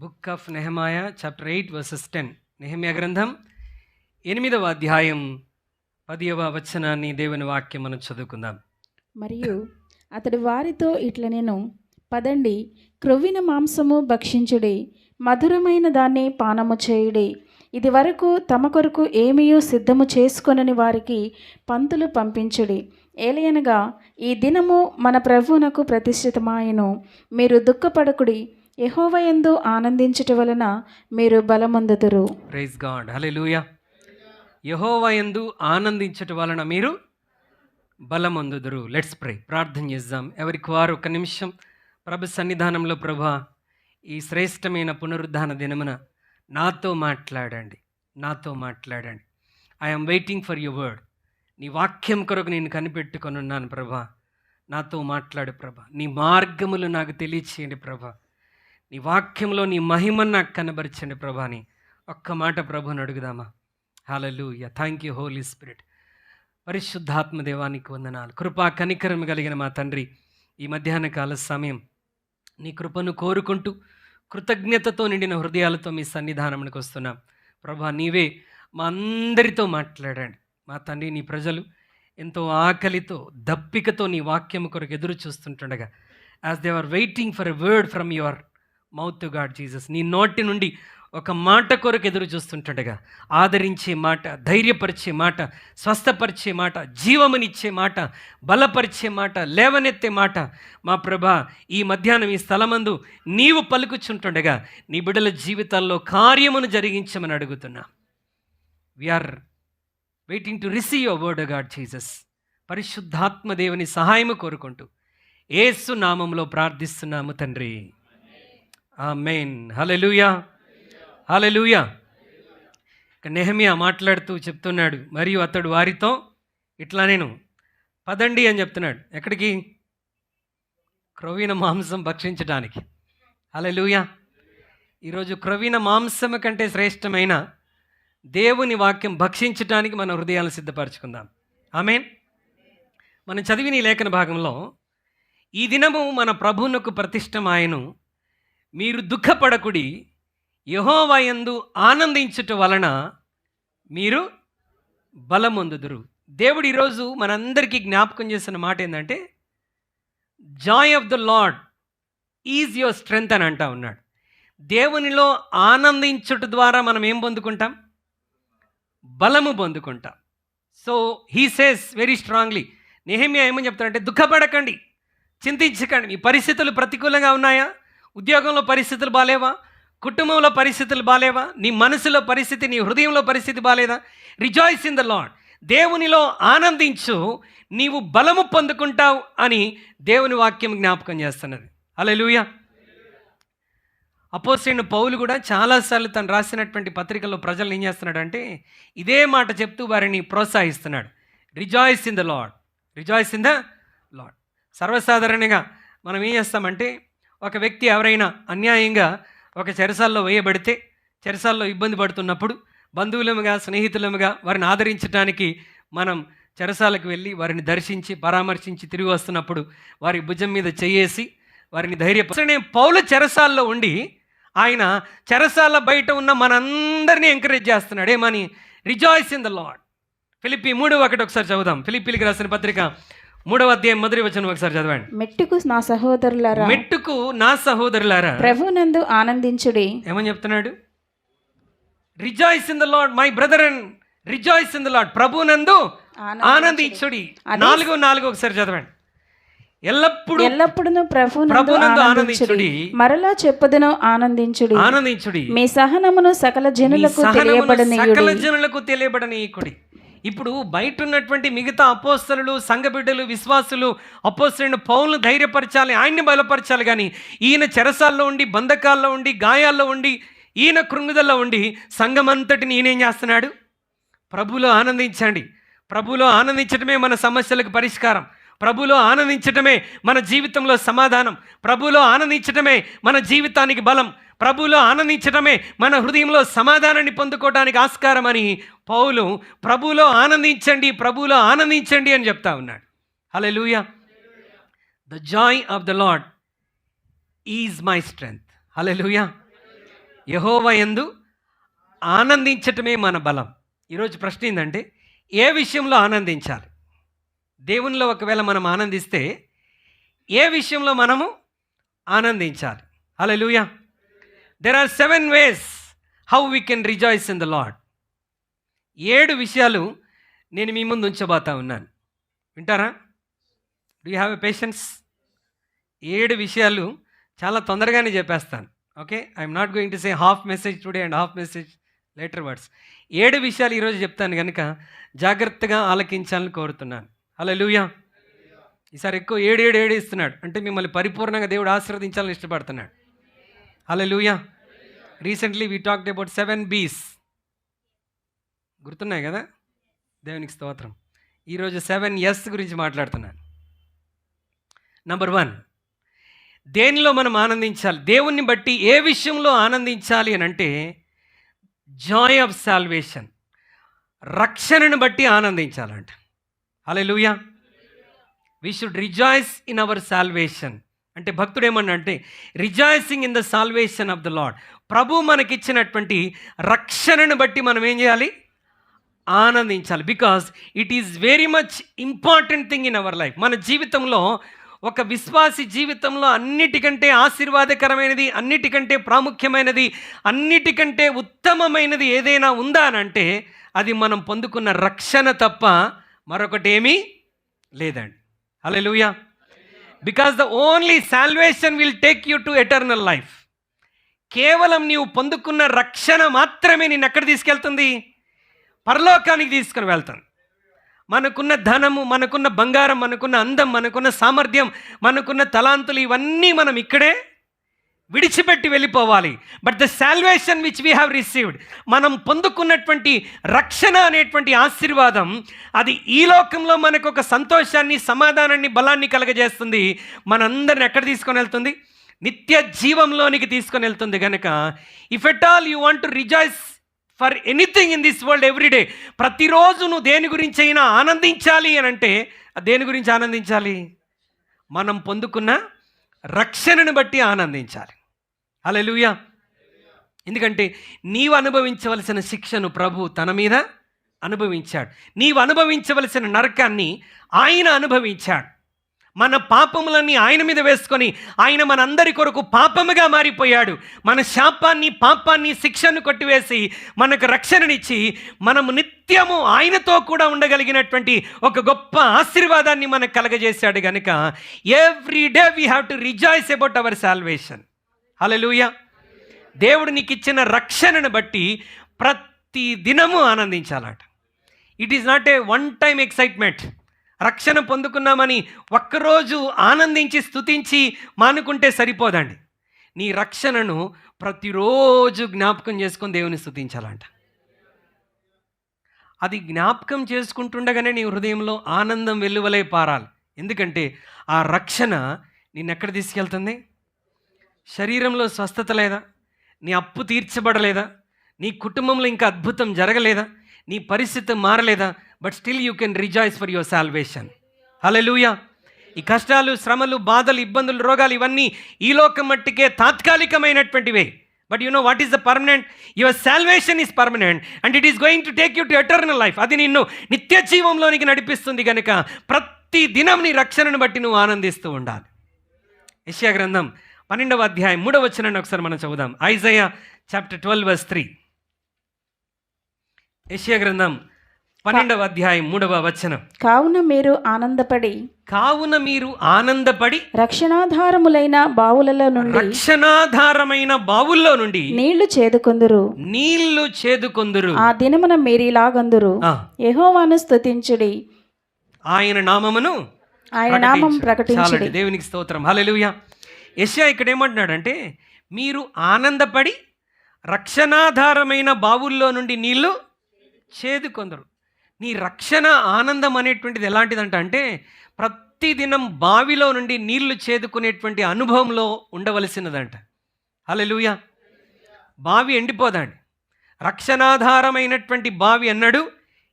Book of Nehemiah chapter 8 verses 10. Nehemiah గ్రంథం 8వ అధ్యాయం 10వ వచనాన్ని దేవుని వాక్యం మనం చదువుకుందాం. మరియు అతడు వారితో ఇట్ల నేను పదండి, క్రొవ్విన మాంసము భక్షించుడి, మధురమైన దాన్ని పానము చేయుడి. ఇది వరకు తమ కొరకు ఏమీయూ సిద్ధము చేసుకొనని వారికి పంతులు పంపించుడి. ఏలయనగా ఈ దినము మన ప్రభువునకు ప్రతిష్ఠితమాయెను. మీరు దుఃఖపడకుడి, యెహోవా యందు ఆనందించుట వలన మీరు బలమొందుదురు. ప్రైజ్ గాడ్, హల్లెలూయా. యెహోవా యందు ఆనందించుట వలన మీరు బలమొందుదురు. Let's pray. ప్రార్థన చేద్దాం. ఎవరికి వారు ఒక నిమిషం ప్రభు సన్నిధానంలో, ప్రభా, ఈ శ్రేష్టమైన పునరుద్ధాన దినమున నాతో మాట్లాడండి. I'm waiting for your word. నీ వాక్యం కొరకు నేను కనిపెట్టుకొని ఉన్నాను ప్రభా. నాతో మాట్లాడు ప్రభా. నీ మార్గములు నాకు తెలియచేయండి ప్రభా. నీ వాక్యంలో నీ మహిమను నాకు కనబరచండి ప్రభా అని ఒక్క మాట ప్రభుని అడుగుదామా? Hallelujah. Thank you Holy Spirit. పరిశుద్ధాత్మ దేవానికి వందనాలు. కృపా కనికరం కలిగిన మా తండ్రి, ఈ మధ్యాహ్న కాల సమయం నీ కృపను కోరుకుంటూ కృతజ్ఞతతో నిండిన హృదయాలతో మీ సన్నిధానమునికి వస్తున్నాం ప్రభా. నీవే మా అందరితో మాట్లాడండి మా తండ్రి. నీ ప్రజలు ఎంతో ఆకలితో దప్పికతో నీ వాక్యం కొరకు ఎదురు చూస్తుంటుండగా, as they are waiting for a word from your mouth God Jesus, నీ నోటి నుండి ఒక మాట కొరకు ఎదురు చూస్తుంటుండగా, ఆదరించే మాట, ధైర్యపరిచే మాట, స్వస్థపరిచే మాట, జీవమునిచ్చే మాట, బలపరిచే మాట, లేవనెత్తే మాట మా ప్రభా ఈ మధ్యాహ్నం ఈ స్థలమందు నీవు పలుకుచుంటుండగా నీ బిడ్డల జీవితాల్లో కార్యమును జరిగించమని అడుగుతున్నా. We're waiting to receive your word God Jesus. పరిశుద్ధాత్మ దేవుని సహాయము కోరుకుంటూ యేసు నామములో ప్రార్థిస్తున్నాము తండ్రి, ఆమేన్. హల్లెలూయా, హల్లెలూయా. ఇక నెహెమ్యా మాట్లాడుతూ చెప్తున్నాడు, మరియు అతడు వారితో ఇట్లా నేను పదండి అని చెప్తున్నాడు. ఎక్కడికి? క్రొవ్విన మాంసం భక్షించడానికి. హల్లెలూయా. ఈరోజు క్రొవ్విన మాంసం కంటే శ్రేష్టమైన దేవుని వాక్యం భక్షించడానికి మన హృదయాలను సిద్ధపరచుకుందాం. ఆమేన్. మనం చదివిన ఈ లేఖన భాగంలో, ఈ దినము మన ప్రభువునకు ప్రతిష్టమాయెను, మీరు దుఃఖపడకుడి, యెహోవా యందు ఆనందించుట వలన మీరు బలమొందుదురు. దేవుడు ఈరోజు మనందరికీ జ్ఞాపకం చేసిన మాట ఏంటంటే, Joy of the Lord is your strength అని అంటా ఉన్నాడు. దేవునిలో ఆనందించుట ద్వారా మనం ఏం పొందుకుంటాం? బలము పొందుకుంటాం. So he says very strongly. Nehemiah ఏమని చెప్తాడంటే, దుఃఖపడకండి, చింతించకండి. మీ పరిస్థితులు ప్రతికూలంగా ఉన్నాయా? ఉద్యోగంలో పరిస్థితులు బాలేవా? కుటుంబంలో పరిస్థితులు బాలేవా? నీ మనసులో పరిస్థితి, నీ హృదయంలో పరిస్థితి బాలేదా? Rejoice in the lord. దేవునిలో ఆనందించు, నీవు బలము పొందుకుంటావు అని దేవుని వాక్యం జ్ఞాపకం చేస్తున్నది. హల్లెలూయా. అపోస్తలుడైన పౌలు కూడా చాలాసార్లు తను రాసినటువంటి పత్రికల్లో ప్రజలను ఏం చేస్తున్నాడంటే, ఇదే మాట చెప్తూ వారిని ప్రోత్సహిస్తున్నాడు. Rejoice in the Lord, rejoice in the Lord. సర్వసాధారణంగా మనం ఏం చేస్తామంటే, ఒక వ్యక్తి ఎవరైనా అన్యాయంగా ఒక చెరసాల్లో వేయబడితే, చెరసాల్లో ఇబ్బంది పడుతున్నప్పుడు బంధువులముగా, స్నేహితులముగా వారిని ఆదరించడానికి మనం చెరసాలకు వెళ్ళి వారిని దర్శించి పరామర్శించి తిరిగి వస్తున్నప్పుడు వారి భుజం మీద చేయేసి వారిని ధైర్యపరచనే. పౌలు చెరసాల్లో ఉండి ఆయన చెరసాల బయట ఉన్న మనందరినీ ఎంకరేజ్ చేస్తున్నాడు. ఏమని? Rejoice in the lord. Philippi 3:1 ఒకసారి చదువుదాం. ఫిలిప్పీలకు రాసిన పత్రిక 3వ అధ్యాయం మొదటి వచనం ఒకసారి చదవండి. మెట్టుకు నా సహోదరులారా ప్రభువునందు ఆనందించుడి. ఏమని చెప్తున్నాడు? Rejoice in the lord my brother and rejoice in the lord. ప్రభువునందు ఆనందించుడి. 4:4 ఒకసారి చదవండి. ఎల్లప్పుడూ ప్రభువునందు ఆనందించుడి. మరలా చెప్పుదును, ఆనందించుడి. మీ సహనమును సకల జనులకు తెలియబడనీయుడి. ఇప్పుడు బయట ఉన్నటువంటి మిగతా అపోస్తలులు, సంఘ బిడ్డలు, విశ్వాసులు అపోస్తలుడైన పౌలును ధైర్యపరచాలి, ఆయన్ని బలపరచాలి. కానీ ఈయన చెరసాల్లో ఉండి, బంధకాల్లో ఉండి, గాయాల్లో ఉండి, ఈయన కృంగుదల్లో ఉండి సంఘమంతటిని ఈయనేం చేస్తున్నాడు? ప్రభువులో ఆనందించండి. ప్రభువులో ఆనందించడమే మన సమస్యలకు పరిష్కారం. ప్రభువులో ఆనందించటమే మన జీవితంలో సమాధానం. ప్రభువులో ఆనందించటమే మన జీవితానికి బలం. ప్రభువులో ఆనందించటమే మన హృదయంలో సమాధానాన్ని పొందుకోవడానికి ఆస్కారం అని పౌలు ప్రభువులో ఆనందించండి అని చెప్తా ఉన్నాడు. Hallelujah. The joy of the Lord is my strength. Hallelujah. Jehovah యందు ఆనందించటమే మన బలం. ఈరోజు ప్రశ్న ఏంటంటే, ఏ విషయంలో ఆనందించాలి? దేవునిలో ఒకవేళ మనం ఆనందిస్తే ఏ విషయంలో మనము ఆనందించాలి? Hallelujah. There are 7 ways how we can rejoice in the Lord. 7 విషయాలు నేను మీ ముందు ఉంచబోతా ఉన్నాను. వింటారా? Do you have a patience? 7 విషయాలు చాలా తొందరగానే చెప్పేస్తాను. Okay, I'm not going to say half message today and half message later words. 7 విషయాలు ఈరోజు చెప్తాను కనుక జాగ్రత్తగా ఆలకించాలని కోరుతున్నాను. హల్లెలూయా. ఈసారి ఎక్కువ 7 ఇస్తున్నాడు అంటే మిమ్మల్ని పరిపూర్ణంగా దేవుడు ఆశీర్వదించాలని ఇష్టపడుతున్నాడు. Hallelujah. Recently we talked about 7 B's. గుర్తున్నాయి కదా? దేవునికి స్తోత్రం. ఈరోజు 7 Yes గురించి మాట్లాడుతున్నాను. నంబర్ 1, దేనిలో మనం ఆనందించాలి? దేవుణ్ణి బట్టి ఏ విషయంలో ఆనందించాలి అని అంటే జాయ్ ఆఫ్ సాల్వేషన్, రక్షణను బట్టి ఆనందించాలంట. Hallelujah. We should rejoice in our salvation. అంటే భక్తుడు ఏమన్నా అంటే rejoicing in the salvation of the Lord. ప్రభు మనకిచ్చినటువంటి రక్షణను బట్టి మనం ఏం చేయాలి? ఆనందించాలి. Because it is very much important thing in our life. మన జీవితంలో, ఒక విశ్వాసి జీవితంలో అన్నిటికంటే ఆశీర్వాదకరమైనది, అన్నిటికంటే ప్రాముఖ్యమైనది, అన్నిటికంటే ఉత్తమమైనది ఏదైనా ఉందా అని అంటే అది మనం పొందుకున్న రక్షణ తప్ప మరొకటి ఏమీ లేదండి. Hallelujah. Because the only salvation will take you to eternal life. కేవలం నీవు పొందుకున్న రక్షణ మాత్రమే నిన్ను ఎక్కడ తీసుకెళ్తుంది? పరలోకానికి తీసుకుని వెళ్తాను. మనకున్న ధనము, మనకున్న బంగారం, మనకున్న అందం, మనకున్న సామర్థ్యం, మనకున్న తలాంతులు ఇవన్నీ మనం ఇక్కడే విడిచిపెట్టి వెళ్ళిపోవాలి. But the salvation which we have received, మనం పొందుకున్నటువంటి రక్షణ అనేటువంటి ఆశీర్వాదం, అది ఈ లోకంలో మనకు ఒక సంతోషాన్ని, సమాధానాన్ని, బలాన్ని కలగజేస్తుంది. మనందరిని ఎక్కడ తీసుకొని వెళ్తుంది? నిత్య జీవంలోనికి తీసుకొని వెళ్తుంది. కనుక if at all you want to rejoice for anything in this world everyday, ప్రతిరోజు నువ్వు దేని గురించి అయినా ఆనందించాలి అని అంటే దేని గురించి ఆనందించాలి? మనం పొందుకున్న రక్షణను బట్టి ఆనందించాలి. హల్లెలూయా. ఎందుకంటే నీవు అనుభవించవలసిన శిక్షను ప్రభు తన మీద అనుభవించాడు. నీవు అనుభవించవలసిన నరకాన్ని ఆయన అనుభవించాడు. మన పాపములన్నీ ఆయన మీద వేసుకొని ఆయన మనందరి కొరకు పాపముగా మారిపోయాడు. మన శాపాన్ని, పాపాన్ని, శిక్షను కొట్టివేసి మనకు రక్షణనిచ్చి మనము నిత్యము ఆయనతో కూడా ఉండగలిగినటువంటి ఒక గొప్ప ఆశీర్వాదాన్ని మనకు కలగజేశాడు. కనుక every day we have to rejoice about our salvation. Hallelujah. దేవుడు నీకు ఇచ్చిన రక్షణను బట్టి ప్రతి దినము ఆనందించాలట. It is not a one time excitement. రక్షణ పొందుకున్నామని ఒక్కరోజు ఆనందించి స్తుతించి మానుకుంటే సరిపోదండి. నీ రక్షణను ప్రతిరోజు జ్ఞాపకం చేసుకొని దేవుని స్తుతించాలంట. అది జ్ఞాపకం చేసుకుంటుండగానే నీ హృదయంలో ఆనందం వెల్లువలై పారాలి. ఎందుకంటే ఆ రక్షణ నిన్నెక్కడ తీసుకెళ్తుంది? శరీరంలో స్వస్థత లేదా? నీ అప్పు తీర్చబడలేదా? నీ కుటుంబంలో ఇంకా అద్భుతం జరగలేదా? నీ పరిస్థితి మారలేదా? But still you can rejoice for your salvation. Hallelujah. ఈ కష్టాలు, శ్రమలు, బాధలు, ఇబ్బందులు, రోగాలు ఇవన్నీ ఈ లోకం మట్టికే తాత్కాలికమైనటువంటివే. But you know what is the permanent? Your salvation is permanent and it is going to take you to eternal life. అది నిన్ను నిత్య జీవంలోనికి నడిపిస్తుంది. కనుక ప్రతి దినం నీ రక్షణను బట్టి నువ్వు ఆనందిస్తూ ఉండాలి. యెషయా గ్రంథం 12వ అధ్యాయం 3వ వచనాన్ని ఒకసారి మనం చదువుదాం. Isaiah chapter 12 verse 3. యెషయా గ్రంథం 12వ అధ్యాయం 3వ వచనం. కావున మీరు ఆనందపడి రక్షణాధారములైన బావులలో నుండి, రక్షణాధారమైన బావుల్లో నుండి నీళ్లు చేదుకొందురు. ఆ దినమున మీరిలాగందురు, యెహోవాను స్తుతించుడి, ఆయన నామం ప్రకటించుడి. దేవునికి స్తోత్రం. హల్లెలూయా. యెషయా ఇక్కడ ఏమంటున్నాడంటే, మీరు ఆనందపడి రక్షణాధారమైన బావుల్లో నుండి నీళ్లు చేదుకొందరు. నీ రక్షణ ఆనందం అనేటువంటిది ఎలాంటిదంట అంటే ప్రతిదినం బావిలో నుండి నీళ్లు చేదుకునేటువంటి అనుభవంలో ఉండవలసినదంట. హల్లెలూయా. బావి ఎండిపోదండి. రక్షణాధారమైనటువంటి బావి అన్నాడు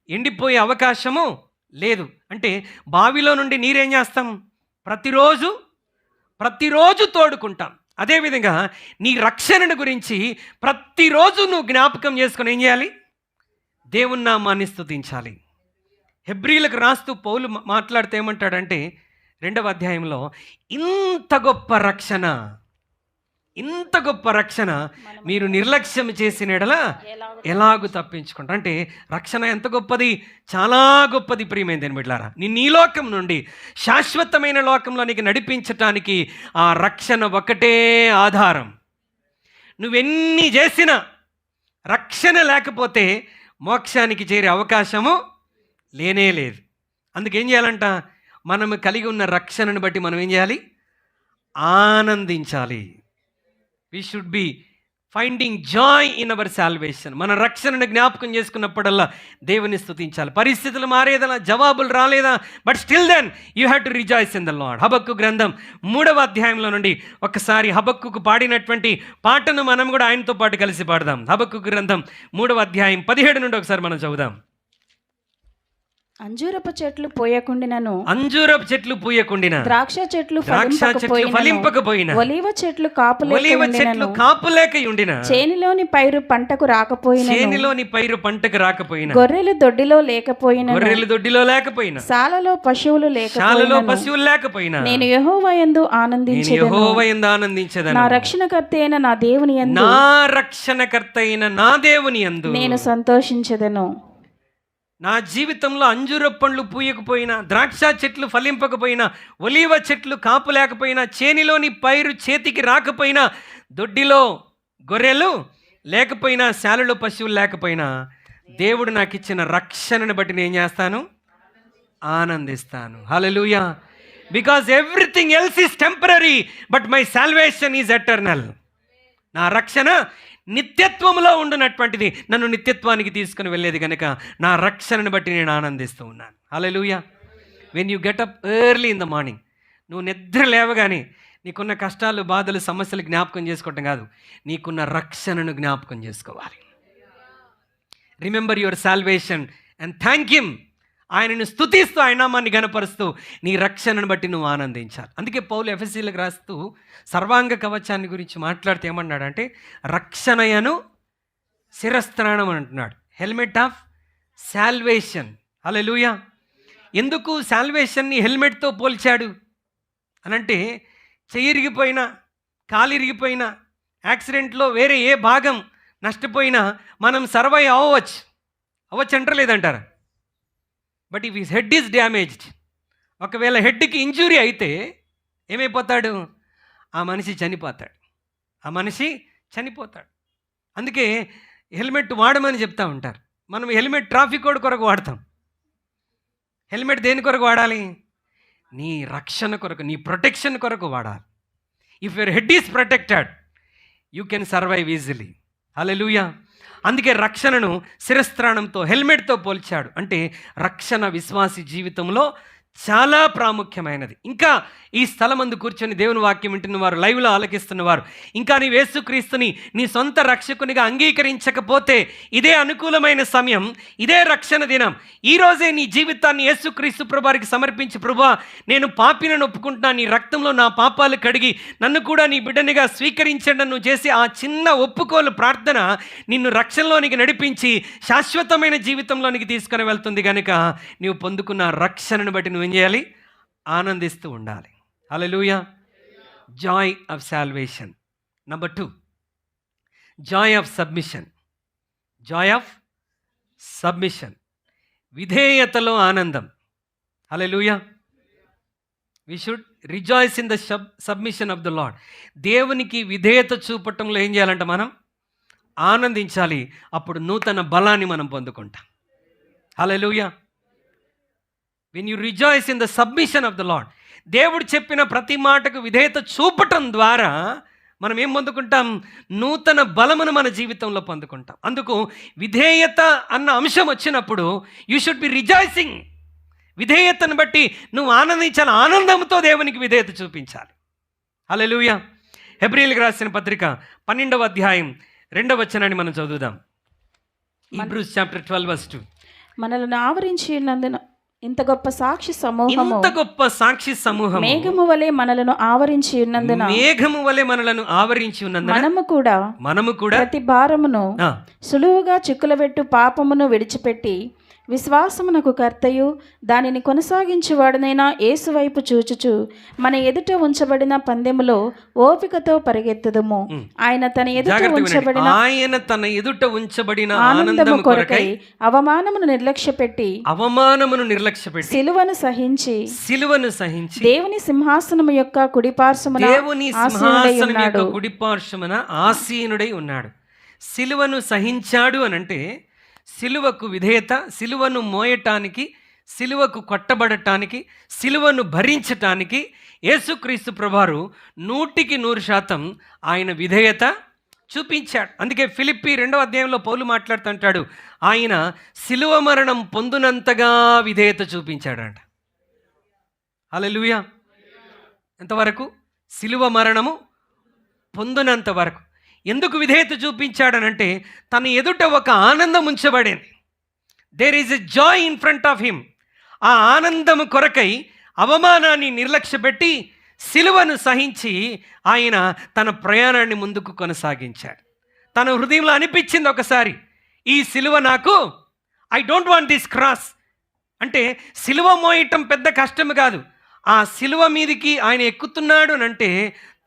ఎండిపోయే అవకాశము లేదు. అంటే బావిలో నుండి నీరేం చేస్తాం? ప్రతిరోజు తోడుకుంటాం. అదేవిధంగా నీ రక్షణను గురించి ప్రతిరోజు నువ్వు జ్ఞాపకం చేసుకొని ఏం చేయాలి? దేవుని నామాన్ని స్తుతించాలి. హెబ్రీలకు రాస్తూ పౌలు మాట్లాడితే ఏమంటాడంటే 2వ అధ్యాయంలో, ఇంత గొప్ప రక్షణ మీరు నిర్లక్ష్యం చేసిన ఎడల ఎలాగూ తప్పించుకుంటారు. అంటే రక్షణ ఎంత గొప్పది, చాలా గొప్పది ప్రియమైనది బిడ్డలారా. నిన్ను ఈ లోకం నుండి శాశ్వతమైన లోకంలోనికి నడిపించటానికి ఆ రక్షణ ఒకటే ఆధారం. నువ్వెన్ని చేసినా రక్షణ లేకపోతే మోక్షానికి చేరే అవకాశము లేనే లేదు. అందుకేం చేయాలంట? మనము కలిగి ఉన్న రక్షణను బట్టి మనం ఏం చేయాలి? ఆనందించాలి. We should be finding joy in our salvation. మన రక్షణను జ్ఞాపకం చేసుకున్నప్పుడల్లా దేవుని స్తుతించాలి. పరిస్థితులు మారేదా, జవాబులు రాలేదా, but still then you have to rejoice in the Lord. Habakkuk గ్రంథం 3వ అధ్యాయంలో నుండి ఒకసారి హబక్కుకు పాడినటువంటి పాటను మనం కూడా ఆయనతో పాటు కలిసి పాడదాం. హబక్కు గ్రంథం 3వ అధ్యాయం 17 నుండి ఒకసారి మనం చదువుదాం. అంజూరపు చెట్లు పూయకుండినను, ద్రాక్ష చెట్లు ఫలింపకపోయిన, ఒలీవ చెట్లు కాపులేక ఉండిన, చేనిలోని పైరు పంటకు రాకపోయిన, గొర్రెలు దొడ్డిలో లేకపోయిన, శాలలో పశువులు లేకపోయిన, నేను యెహోవా యందు ఆనందించెదను. నా రక్షణకర్త అయిన నా దేవుని యందు నేను సంతోషించెదను. నా జీవితంలో అంజూర పండ్లు పూయకపోయినా, ద్రాక్ష చెట్లు ఫలింపకపోయినా, ఒలీవ చెట్లు కాపు లేకపోయినా, చేనిలోని పైరు చేతికి రాకపోయినా, దొడ్డిలో గొర్రెలు లేకపోయినా, శాలలో పశువులు లేకపోయినా, దేవుడు నాకు ఇచ్చిన రక్షణను బట్టి నేను చేస్తాను? ఆనందిస్తాను. Hallelujah. Because everything else is temporary but my salvation is eternal. నా రక్షణ నిత్యత్వంలో ఉండునటువంటిది, నన్ను నిత్యత్వానికి తీసుకుని వెళ్ళేది కనుక నా రక్షణను బట్టి నేను ఆనందిస్తూ ఉన్నాను. Hallelujah. When you get up early in the morning, నువ్వు నిద్ర లేవగానే నీకున్న కష్టాలు, బాధలు, సమస్యలు జ్ఞాపకం చేసుకోవటం కాదు, నీకున్న రక్షణను జ్ఞాపకం చేసుకోవాలి. Remember your salvation and thank him. ఆయనను స్తుతిస్తూ, ఆయన నామాన్ని గణపరుస్తూ నీ రక్షణను బట్టి నువ్వు ఆనందించాలి. అందుకే పౌలు ఎఫెసీలకు రాస్తూ సర్వాంగ కవచాన్ని గురించి మాట్లాడితే ఏమన్నాడంటే, రక్షణయను శిరస్త్రాణం అని అంటున్నాడు. Helmet of salvation. హల్లెలూయా. ఎందుకు సాల్వేషన్ని హెల్మెట్తో పోల్చాడు అనంటే, చెయ్యిరిగిపోయినా, కాలిరిగిపోయినా, యాక్సిడెంట్లో వేరే ఏ భాగం నష్టపోయినా మనం సర్వైవ్ అవ్వచ్చు అంటారా? But if his head is damaged, ఒకవేళ హెడ్కి ఇంజురీ అయితే ఏమైపోతాడు? ఆ మనిషి చనిపోతాడు. అందుకే హెల్మెట్ వాడమని చెప్తా ఉంటారు. మనం హెల్మెట్ ట్రాఫిక్ కోడ్ కొరకు వాడతాం. హెల్మెట్ దేని కొరకు వాడాలి? నీ రక్షణ కొరకు, నీ ప్రొటెక్షన్ కొరకు వాడాలి. If your head is protected you can survive easily. Hallelujah. అందుకే రక్షణను శిరస్త్రాణంతో, హెల్మెట్తో పోల్చాడు. అంటే రక్షణ విశ్వాసి జీవితంలో చాలా ప్రాముఖ్యమైనది. ఇంకా ఈ స్థలమందు కూర్చొని దేవుని వాక్యం వింటున్న వారు, లైవ్లో ఆలకిస్తున్నవారు, ఇంకా నీ యేసుక్రీస్తుని నీ సొంత రక్షకునిగా అంగీకరించకపోతే ఇదే అనుకూలమైన సమయం, ఇదే రక్షణ దినం. ఈరోజే నీ జీవితాన్ని యేసుక్రీస్తు ప్రభువారికి సమర్పించి, ప్రభువా నేను పాపినని ఒప్పుకుంటున్నాను, నీ రక్తంలో నా పాపాలు కడిగి నన్ను కూడా నీ బిడ్డనిగా స్వీకరించండి నువ్వు చేసి ఆ చిన్న ఒప్పుకోలు ప్రార్థన నిన్ను రక్షణలోనికి నడిపించి శాశ్వతమైన జీవితంలోనికి తీసుకొని వెళ్తుంది. కనుక నీవు పొందుకున్న రక్షణను బట్టి నువ్వేం చేయాలి? ఆనందిస్తూ ఉండాలి. Hallelujah. Joy of salvation. Number 2, joy of submission. విధేయతలో ఆనందం. Hallelujah. We should rejoice in the submission of the Lord. దేవునికి విధేయత చూపటంలో ఏం చేయాలంట? మనం ఆనందించాలి. అప్పుడు నూతన బలాన్ని మనం పొందుకుంటాం. Hallelujah. When you rejoice in the submission of the Lord, దేవుడు చెప్పిన ప్రతి మాటకు విధేయత చూపటం ద్వారా మనం ఏం పొందుకుంటాం? నూతన బలమును మన జీవితంలో పొందుకుంటాం. అందుకు విధేయత అన్న అంశం వచ్చినప్పుడు యూ షుడ్ బి రిజాయిసింగ్. విధేయతను బట్టి నువ్వు ఆనందించాలి, ఆనందంతో దేవునికి విధేయత చూపించాలి. హల్లెలూయా. హెబ్రీయులకు రాసిన పత్రిక 12వ అధ్యాయం 2వ వచనాన్ని మనం చదువుదాం. Hebrews chapter 12 verse 2. మనలను ఆవరించి ఉన్నందున ఇంత గొప్ప సాక్షి సమూహము ఇంత గొప్ప సాక్షి సమూహం మేఘము వలె మనలను ఆవరించి ఉన్నందున మేఘము వలె మనలను ఆవరించి ఉన్నందున మనము కూడా ప్రతి భారమును ఆ, సులువుగా చిక్కులబెట్టు పాపమును విడిచిపెట్టి విశ్వాసమునకు కర్తయు దానిని కొనసాగించువాడనైనా యేసు వైపు చూచుచు మన ఎదుట ఉంచబడిన పందెములో ఓపికతో పరిగెత్తుదుము. ఆయన తన ఎదుట జాగ్రత్తగా వినండి. ఉంచబడిన ఆయన తన ఎదుట ఉంచబడిన ఆనందము ఆనందము కొరకై అవమానమును నిర్లక్ష్యపెట్టి అవమానమును నిర్లక్ష్యపెట్టి సిలువను సహించి దేవుని సింహాసనము యొక్క కుడిపార్శ్వమున దేవుని ఆసీనుడై సింహాసనం యొక్క ఉన్నాడు. కుడిపార్శ్వమున ఆసీనుడై ఉన్నాడు. సిలువను సహించాడు అనంటే సిలువకు విధేయత, సిలువను మోయటానికి, సిలువకు కొట్టబడటానికి, సిలువను భరించటానికి యేసుక్రీస్తు ప్రభువారు 100% ఆయన విధేయత చూపించాడు. అందుకే ఫిలిప్పీ 2వ అధ్యాయంలో పౌలు మాట్లాడుతుంటాడు, ఆయన సిలువ మరణం పొందునంతగా విధేయత చూపించాడంట. హల్లెలూయా. ఎంతవరకు? సిలువ మరణము పొందునంత వరకు. ఎందుకు విధేయత చూపించాడనంటే తన ఎదుట ఒక ఆనందం ఉంచబడింది. There is a joy in front of him. ఆ ఆనందము కొరకై అవమానాన్ని నిర్లక్ష్యపెట్టి సిలువను సహించి ఆయన తన ప్రయాణాన్ని ముందుకు కొనసాగించాడు. తన హృదయంలో అనిపించింది ఒకసారి, ఈ సిలువ నాకు, I don't want this cross. అంటే సిలువ మోయటం పెద్ద కష్టం కాదు. ఆ సిలువ మీదికి ఆయన ఎక్కుతున్నాడు అంటే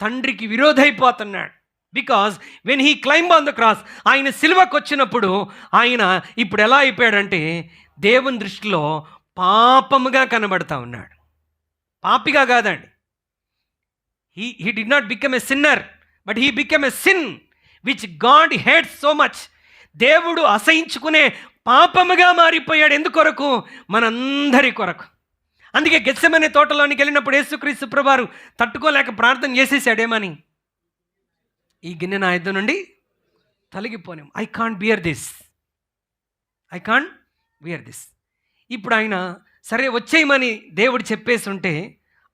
తండ్రికి విరోధైపోతున్నాడు. Because when he climb on the cross, ఆయన సిలువకు వచ్చినప్పుడు ఆయన ఇప్పుడు ఎలా అయిపోయాడంటే దేవుని దృష్టిలో పాపముగా కనబడతా ఉన్నాడు. పాపిగా కాదండి. He did not become a sinner, but he become a sin which God hates so much. దేవుడు అసహించుకునే పాపముగా మారిపోయాడు. ఎందుకొరకు? మనందరి కొరకు. అందుకే గెత్సెమనే తోటలోనికి వెళ్ళినప్పుడు యేసుక్రీస్తు ప్రభువారు తట్టుకోలేక ప్రార్థన చేసేసాడేమని, ఈ గిన్నె నా యుద్ధ నుండి తొలగిపోనేం, ఐ కాంట్ బియర్ దిస్. ఇప్పుడు ఆయన సరే వచ్చేయమని దేవుడు చెప్పేసి ఉంటే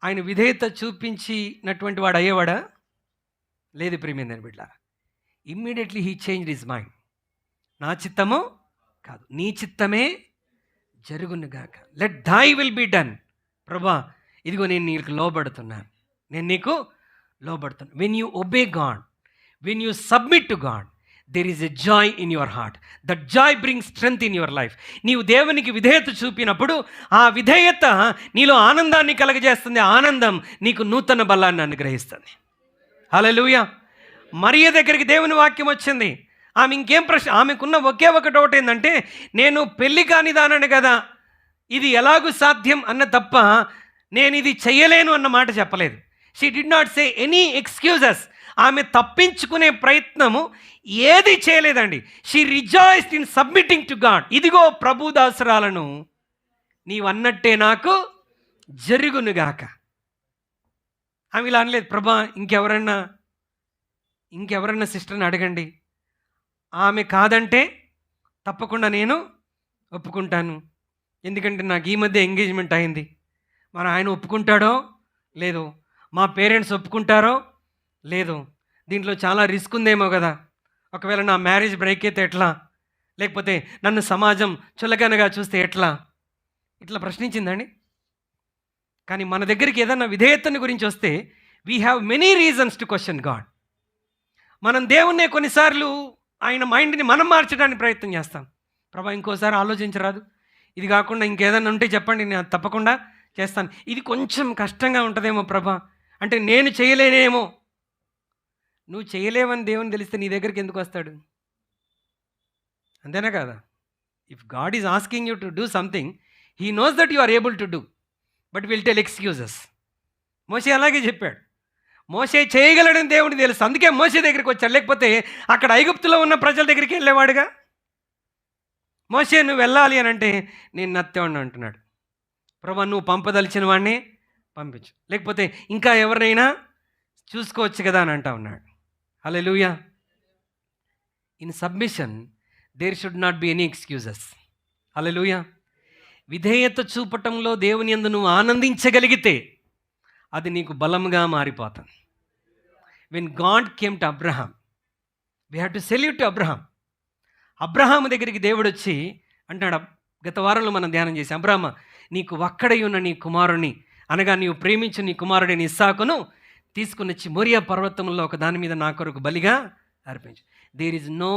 ఆయన విధేయత చూపించినటువంటి వాడు అయ్యేవాడా? లేదు ప్రియమైనది బిడ్డలారా. Immediately he changed his mind. నా చిత్తము కాదు, నీ చిత్తమే జరుగునుగాక. Let thy will be done. ప్రభా, ఇదిగో నేను నీకు లోబడుతున్నాను, నేను నీకు లోబడుతున్నాను. When you obey God, when you submit to God, there is a joy in your heart. That joy brings strength in your life. నీవు దేవునికి విధేయత చూపినప్పుడు ఆ విధేయత నీలో ఆనందాన్ని కలగజేస్తుంది. ఆనందం నీకు నూతన బలాన్ని అనుగ్రహిస్తుంది. హల్లెలూయా. మరియ దగ్గరికి దేవుని వాక్యం వచ్చింది. ఆమె ఇంకేం ప్రశ్న, ఆమెకున్న ఒకే ఒక డౌట్ ఏంటంటే, నేను పెళ్లి కానిదానని కదా, ఇది ఎలాగూ సాధ్యం అన్న తప్ప నేను ఇది చెయ్యలేను అన్న మాట చెప్పలేదు. She did not say any excuses. ఆమె తప్పించుకునే ప్రయత్నము ఏది చేయలేదండి. She rejoiced in submitting to God. ఇదిగో ప్రభు దాసురాలను, నీవన్నట్టే నాకు జరుగునుగాక. ఆమె ఇలా అనలేదు, ప్రభా ఇంకెవరన్నా సిస్టర్ని అడగండి, ఆమె కాదంటే తప్పకుండా నేను ఒప్పుకుంటాను, ఎందుకంటే నాకు ఈ మధ్య ఎంగేజ్మెంట్ అయింది, మరి ఆయన ఒప్పుకుంటాడో లేదో, మా పేరెంట్స్ ఒప్పుకుంటారో లేదు, దీంట్లో చాలా రిస్క్ ఉందేమో కదా, ఒకవేళ నా మ్యారేజ్ బ్రేక్ అయితే ఎట్లా, లేకపోతే నన్ను సమాజం చులకనగా చూస్తే ఎట్లా, ఇట్లా ప్రశ్నించిందండి. కానీ మన దగ్గరికి ఏదన్నా విధేయతని గురించి వస్తే we have many reasons to question God. మనం దేవుణ్ణే కొన్నిసార్లు ఆయన మైండ్ని మనం మార్చడానికి ప్రయత్నం చేస్తాం. ప్రభా ఇంకోసారి ఆలోచించరాదు, ఇది కాకుండా ఇంకేదన్నా ఉంటే చెప్పండి, నేను తప్పకుండా చేస్తాను, ఇది కొంచెం కష్టంగా ఉంటుందేమో ప్రభా, అంటే నేను చేయలేనేమో. నువ్వు చేయలేవని దేవుని తెలిస్తే నీ దగ్గరికి ఎందుకు వస్తాడు? అంతేనా కదా? If God is asking you to do something, he knows that you are able to do, but will tell excuses. మోషే అలాగే చెప్పాడు. మోషే చేయగలడని దేవుడికి తెలుసు, అందుకే మోషే దగ్గరికి వచ్చాడు. లేకపోతే అక్కడ ఐగుప్తులో ఉన్న ప్రజల దగ్గరికి వెళ్ళేవాడుగా. మోషే నువ్వు వెళ్ళాలి అని అంటే నేను నత్తేవాడిని అంటున్నాడు. ప్రభా నువ్వు పంపదలిచిన వాడిని పంపించు, లేకపోతే ఇంకా ఎవరినైనా చూసుకోవచ్చు కదా అని అంటా ఉన్నాడు. Hallelujah. In submission there should not be any excuses. Hallelujah. విధేయత చూపటంలో దేవుని యందు నువ్వు ఆనందించగలిగితే అది నీకు బలంగా మారిపోతుంది. When God came to Abraham, we have to salute to Abraham. Abraham దగ్గరికి దేవుడు వచ్చి అంటాడు, గత వారంలో మనం ధ్యానం చేసాం, అబ్రహామా నీకు ఒక్కడై ఉన్న నీ కుమారుని, అనగా నీవు ప్రేమించు నీ కుమారుడిని ఇస్సాకును తీసుకుని వచ్చి మోరియా పర్వతంలో ఒక దాని మీద నా కొరకు బలిగా అర్పించు. There is no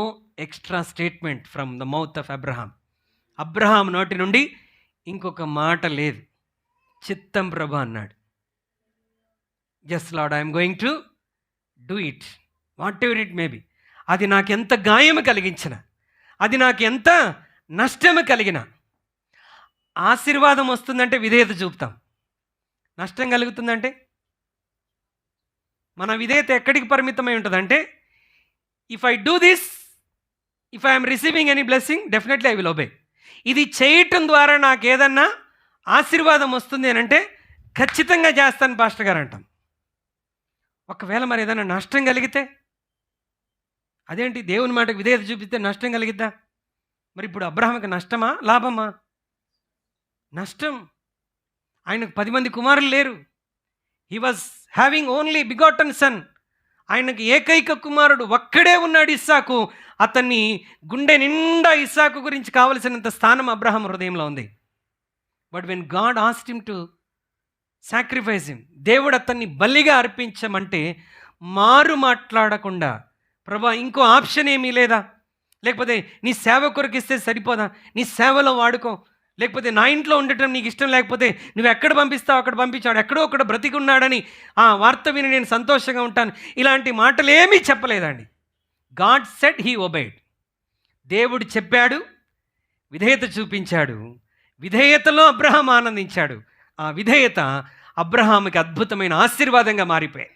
extra statement from the mouth of Abraham. Abraham నోటి నుండి ఇంకొక మాట లేదు. చిత్తం ప్రభా అన్నాడు. Yes Lord, I'm going to do it, whatever it may be. అది నాకు ఎంత గాయము కలిగించిన, అది నాకు ఎంత నష్టము కలిగిన, ఆశీర్వాదం వస్తుందంటే విధేయత చూపుతాం, నష్టం కలుగుతుందంటే మన విధేయత ఎక్కడికి పరిమితమై ఉంటుందంటే, if I do this, if I'm receiving any blessing, definitely I will obey. ఇది చేయటం ద్వారా నాకు ఏదన్నా ఆశీర్వాదం వస్తుంది అని అంటే ఖచ్చితంగా చేస్తాను పాస్టర్ గారు అంటాం. ఒకవేళ మరి ఏదైనా నష్టం కలిగితే, అదేంటి దేవుని మాటకు విధేయత చూపిస్తే నష్టం కలిగిద్దా? మరి ఇప్పుడు అబ్రహాంకి నష్టమా లాభమా? నష్టం. ఆయనకు 10 మంది కుమారులు లేరు. He was having only begotten sun. ఆయనకు ఏకైక కుమారుడు ఒక్కడే ఉన్నాడు, ఇస్సాకు. అతన్ని గుండె నిండా ఇస్సాకు గురించి కావలసినంత స్థానం అబ్రహాం హృదయంలో ఉంది. But when God asked him to sacrifice him, దేవుడు అతన్ని బలిగా అర్పించమంటే మారు మాట్లాడకుండా, ప్రభా ఇంకో ఆప్షన్ ఏమీ లేదా, లేకపోతే నీ సేవ కొరకు ఇస్తే సరిపోదా, నీ సేవలో వాడుకో, లేకపోతే నా ఇంట్లో ఉండటం నీకు ఇష్టం లేకపోతే నువ్వు ఎక్కడ పంపిస్తావు అక్కడ పంపించాడు, ఎక్కడో ఒకడు బ్రతికి ఉన్నాడని ఆ వార్త విని నేను సంతోషంగా ఉంటాను, ఇలాంటి మాటలు ఏమీ చెప్పలేదండి. God said, he obeyed. దేవుడు చెప్పాడు, విధేయత చూపించాడు. విధేయతలో అబ్రహాం ఆనందించాడు. ఆ విధేయత అబ్రహాముకి అద్భుతమైన ఆశీర్వాదంగా మారిపోయాయి.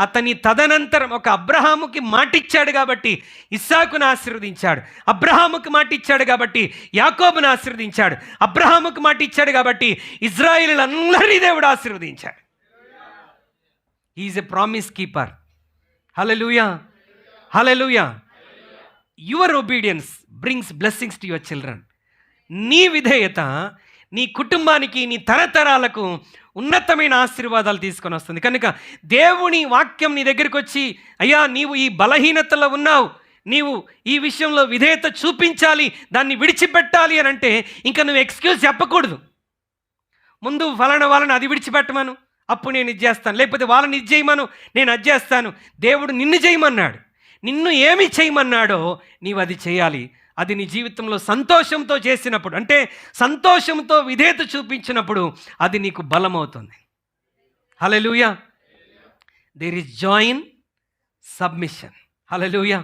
అతని తదనంతరం ఒక అబ్రహాముకి మాటిచ్చాడు కాబట్టి ఇస్సాకును ఆశీర్వదించాడు, అబ్రహాముకి మాటిచ్చాడు కాబట్టి యాకోబును ఆశీర్వదించాడు, అబ్రహాముకి మాటిచ్చాడు కాబట్టి ఇజ్రాయేలులందరినీ దేవుడు ఆశీర్వదించాడు. He is a promise keeper. Hallelujah, hallelujah. Your obedience brings blessings to your children. నీ విధేయత నీ కుటుంబానికి, నీ తరతరాలకు ఉన్నతమైన ఆశీర్వాదాలు తీసుకొని వస్తుంది. కనుక దేవుని వాక్యం నీ దగ్గరికి వచ్చి, అయ్యా నీవు ఈ బలహీనతలో ఉన్నావు, నీవు ఈ విషయంలో విధేయత చూపించాలి, దాన్ని విడిచిపెట్టాలి అని అంటే ఇంకా నువ్వు ఎక్స్క్యూజ్ చెప్పకూడదు. ముందు ఫలానా వాళ్ళని అది విడిచిపెట్టమను, అప్పుడు నేను ఇది చేస్తాను, లేకపోతే వాళ్ళని ఇది చేయమను, నేను అది చేస్తాను. దేవుడు నిన్ను చేయమన్నాడు, నిన్ను ఏమి చేయమన్నాడో నీవు అది చేయాలి. అది నీ జీవితంలో సంతోషంతో చేసినప్పుడు, అంటే సంతోషంతో విధేయత చూపించినప్పుడు అది నీకు బలమవుతుంది. హల్లెలూయా. There is joy in submission. హల్లెలూయా.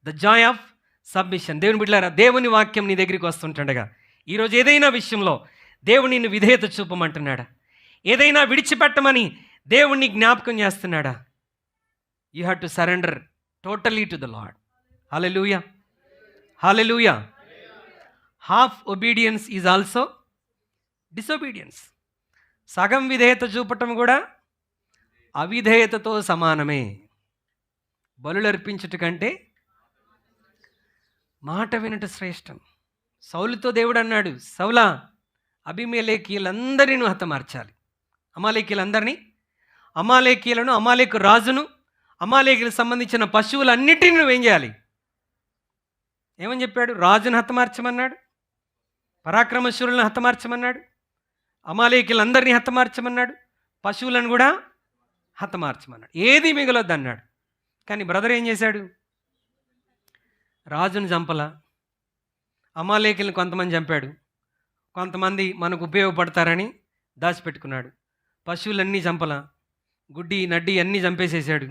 The joy of submission. దేవుని బిడ్డలారా, దేవుని వాక్యం నీ దగ్గరికి వస్తుంటుండగా ఈరోజు ఏదైనా విషయంలో దేవుడు నిన్ను విధేయత చూపమంటున్నాడా, ఏదైనా విడిచిపెట్టమని దేవుణ్ణి జ్ఞాపకం చేస్తున్నాడా? You have to surrender totally to the lord. Hallelujah, hallelujah. Half obedience is also disobedience. సగం విధేయత చూపటం కూడా అవిధేయతతో సమానమే. బలులు అర్పించుట కంటే మాట వినట శ్రేష్టం. సౌలుతో దేవుడు అన్నాడు, సౌలా అబీమెలెకీయులందరినీ హతమార్చాలి. అమాలేకీయులను, అమాలేకు రాజును, అమాలేకులకు సంబంధించిన పశువులన్నిటిని నువ్వేం చేయాలి? ఏమని చెప్పాడు? రాజును హతమార్చమన్నాడు, పరాక్రమశూరులను హతమార్చమన్నాడు, అమాలేకులందరినీ హతమార్చమన్నాడు, పశువులను కూడా హతమార్చమన్నాడు. ఏది మిగలొద్దు అన్నాడు. కానీ బ్రదర్ ఏం చేశాడు? రాజును చంపలా, అమాలేకులను కొంతమంది చంపాడు, కొంతమంది మనకు ఉపయోగపడతారని దాచిపెట్టుకున్నాడు. పశువులన్నీ చంపలా, గుడ్డి నడ్డి అన్నీ చంపేసేసాడు.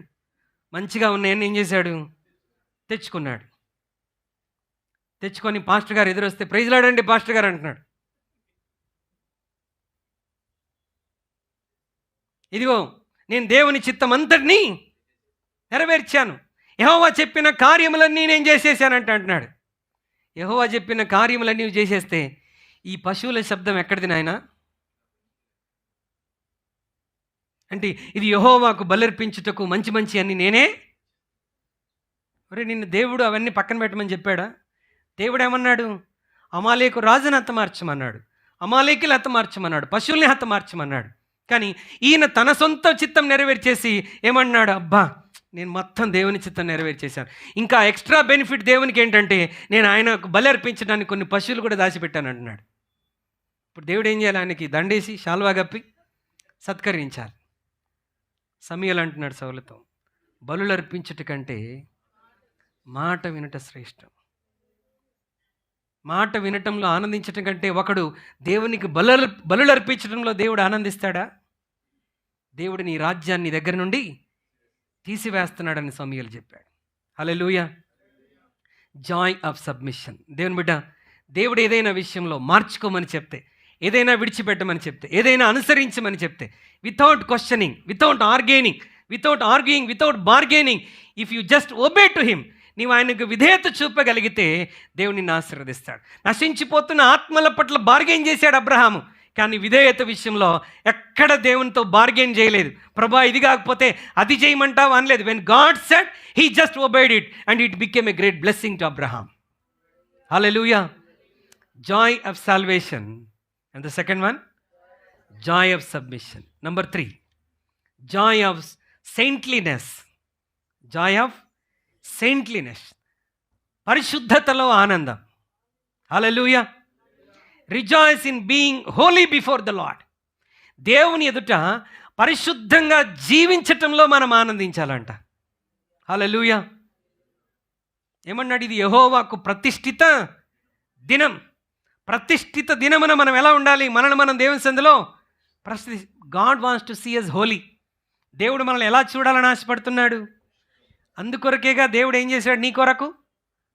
మంచిగా ఉన్నాయని ఏం చేశాడు? తెచ్చుకున్నాడు. తెచ్చుకొని పాస్టర్ గారు ఎదురొస్తే ప్రైజ్ లాడండి పాస్టర్ గారు అంటున్నాడు. ఇదిగో నేను దేవుని చిత్తం అంతటినీ నెరవేర్చాను, యెహోవా చెప్పిన కార్యములన్నీ నేను చేసేసానంట అంటున్నాడు. యెహోవా చెప్పిన కార్యములన్నీ నువ్వు చేసేస్తే ఈ పశువుల శబ్దం ఎక్కడిది నాయనా? అంటే ఇది యెహోవాకు బలర్పించుటకు మంచి మంచి అన్ని నేనే. ఒరే, నిన్ను దేవుడు అవన్నీ పక్కన పెట్టమని చెప్పాడా? దేవుడు ఏమన్నాడు? అమాలేకు రాజుని హతమార్చమన్నాడు, అమాలేకులు హతమార్చమన్నాడు, పశువుల్ని హతమార్చమన్నాడు. కానీ ఈయన తన సొంత చిత్తం నెరవేర్చేసి ఏమన్నాడు? అబ్బా, నేను మొత్తం దేవుని చిత్తం నెరవేర్చేశాను. ఇంకా ఎక్స్ట్రా బెనిఫిట్ దేవునికి ఏంటంటే నేను ఆయనకు బలి అర్పించడానికి కొన్ని పశువులు కూడా దాచిపెట్టాను అంటున్నాడు. ఇప్పుడు దేవుడు ఏం చేయాలి? ఆయనకి దండేసి శాల్వా కప్పి సత్కరించాలి. సమూయేలు అంటున్నాడు సౌలుతో, బలులు అర్పించుట కంటే మాట వినుట శ్రేష్టం. మాట వినటంలో ఆనందించటం కంటే ఒకడు దేవునికి బలులు అర్పించడంలో దేవుడు ఆనందిస్తాడా? దేవుడు నీ రాజ్యాన్ని దగ్గర నుండి తీసివేస్తున్నాడని సమూయేలు చెప్పాడు. హల్లెలూయా. Joy of submission. దేవుని బిడ్డ, దేవుడు ఏదైనా విషయంలో మార్చుకోమని చెప్తే, ఏదైనా విడిచిపెట్టమని చెప్తే, ఏదైనా అనుసరించమని చెప్తే, without questioning, without arguing, without bargaining, if you just obey to him, నీవు ఆయనకు విధేయత చూపగలిగితే దేవుడు నిన్ను ఆశీర్వదిస్తాడు. నశించిపోతున్న ఆత్మల పట్ల బార్గెన్ చేశాడు అబ్రహాము, కానీ విధేయత విషయంలో ఎక్కడ దేవునితో బార్గెన్ చేయలేదు. ప్రభా ఇది కాకపోతే అది చేయమంటావు అనలేదు. When God said, he just obeyed it and it became a great blessing to Abraham. హల్లెలూయా. Joy of salvation. And the second one, joy of submission. Number 3, joy of saintliness. Joy of saintliness, పరిశుద్ధతలో ఆనందం. హల్లెలూయా. Rejoice in being holy before the Lord. దేవుని ఎదుట పరిశుద్ధంగా జీవించటంలో మనం ఆనందించాలంట. హల్లెలూయా. ఏమన్నాడు? ఇది యెహోవాకు ప్రతిష్ఠిత దినం. ప్రతిష్ఠిత దినమున మనం ఎలా ఉండాలి? మనల్ని మనం దేవుని సందులో God wants to see us holy. దేవుడు మనల్ని ఎలా చూడాలని ఆశపడుతున్నాడు? అందుకొరకేగా దేవుడు ఏం చేశాడు? నీ కొరకు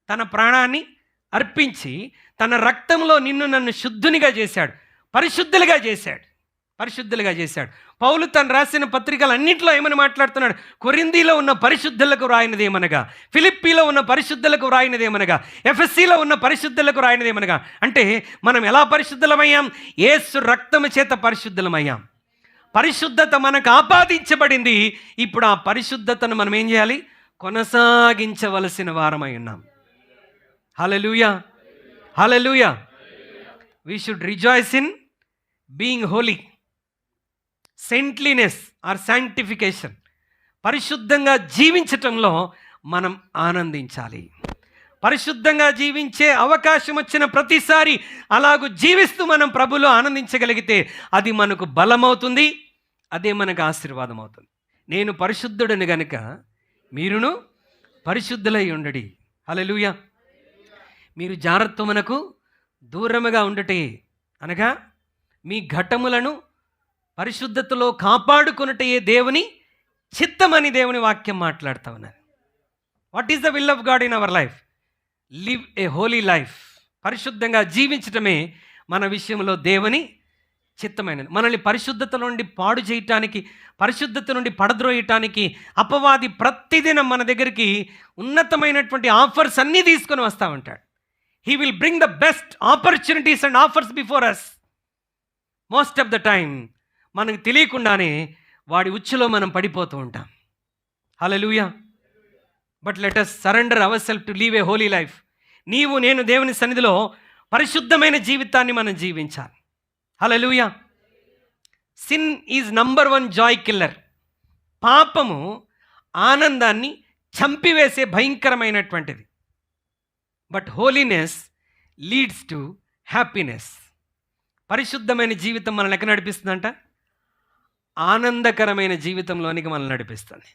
తన ప్రాణాన్ని అర్పించి తన రక్తంలో నిన్ను నన్ను శుద్ధునిగా చేశాడు, పరిశుద్ధులుగా చేశాడు. పౌలు తను రాసిన పత్రికలన్నింటిలో ఏమని మాట్లాడుతున్నాడు? కొరింథీలో ఉన్న పరిశుద్ధులకు రాయినదేమనగా, ఫిలిప్పీలో ఉన్న పరిశుద్ధులకు రాయినదేమనగా, ఎఫెసీలో ఉన్న పరిశుద్ధులకు రాయినదేమనగా. అంటే మనం ఎలా పరిశుద్ధులమయ్యాం? యేసు రక్తము చేత పరిశుద్ధులమయ్యాం. పరిశుద్ధత మనకు ఆపాదించబడింది. ఇప్పుడు ఆ పరిశుద్ధతను మనం ఏం చేయాలి? కొనసాగించవలసిన వారమై ఉన్నాం. హల్లెలూయా. హల్లెలూయా. We should rejoice in being holy. Saintliness or sanctification, పరిశుద్ధంగా జీవించటంలో మనం ఆనందించాలి. పరిశుద్ధంగా జీవించే అవకాశం వచ్చిన ప్రతిసారి అలాగూ జీవిస్తూ మనం ప్రభులో ఆనందించగలిగితే అది మనకు బలమవుతుంది, అదే మనకు ఆశీర్వాదం అవుతుంది. నేను పరిశుద్ధుడని గనుక మీరును పరిశుద్ధులై ఉండడి. హల్లెలూయా. మీరు జారత్వమునకు దూరముగా ఉండటే అనగా మీ ఘటములను పరిశుద్ధతలో కాపాడుకున్నటే దేవుని చిత్తమని దేవుని వాక్యం మాట్లాడుతూ ఉన్నారు. What is the will of God in our life? Live A holy life. పరిశుద్ధంగా జీవించటమే మన విషయంలో దేవుని చిత్తమైనది. మనల్ని పరిశుద్ధత నుండి పాడు చేయటానికి, పరిశుద్ధత నుండి పడద్రోయటానికి అపవాది ప్రతిదినం మన దగ్గరికి ఉన్నతమైనటువంటి ఆఫర్స్ అన్నీ తీసుకొని వస్తూ ఉంటాడు. He will bring the best opportunities and offers before us. Most of the time మనకు తెలియకుండానే వాడి ఉచ్చులో మనం పడిపోతూ ఉంటాం. హల్లెలూయా. But let us surrender our self to live a holy life. నీవు నేను దేవుని సన్నిధిలో పరిశుద్ధమైన జీవితాన్ని మనం జీవించాలి. హల్లెలూయా. Sin is number 1 joy killer. పాపము ఆనందాన్ని చంపివేసే భయంకరమైనటువంటిది. But holiness leads to happiness. పరిశుద్ధమైన జీవితం మనల్ని ఎక్కడ నడిపిస్తుందంట? ఆనందకరమైన జీవితంలోనికి మనల్ని నడిపిస్తుంది.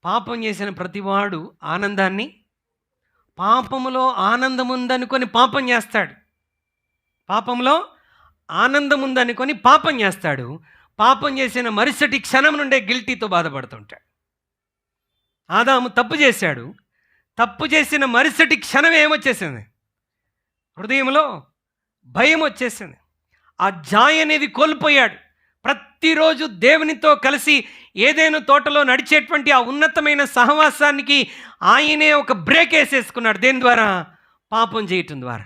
పాపం చేసిన ప్రతివాడు ఆనందాన్ని, పాపములో ఆనందం ఉందనుకొని పాపం చేస్తాడు. పాపంలో ఆనందం ఉందనుకొని పాపం చేస్తాడు. పాపం చేసిన మరుసటి క్షణం నుండే గిల్టీతో బాధపడుతుంటాడు. ఆదాము తప్పు చేశాడు. తప్పు చేసిన మరుసటి క్షణం ఏమొచ్చేసింది? హృదయంలో భయం వచ్చేసింది. ఆ జాయ్ అనేది కోల్పోయాడు. ప్రతిరోజు దేవునితో కలిసి ఏదైనా తోటలో నడిచేటువంటి ఆ ఉన్నతమైన సహవాసానికి ఆయనే ఒక బ్రేక్ వేసేసుకున్నాడు. దేని ద్వారా? పాపం చేయటం ద్వారా.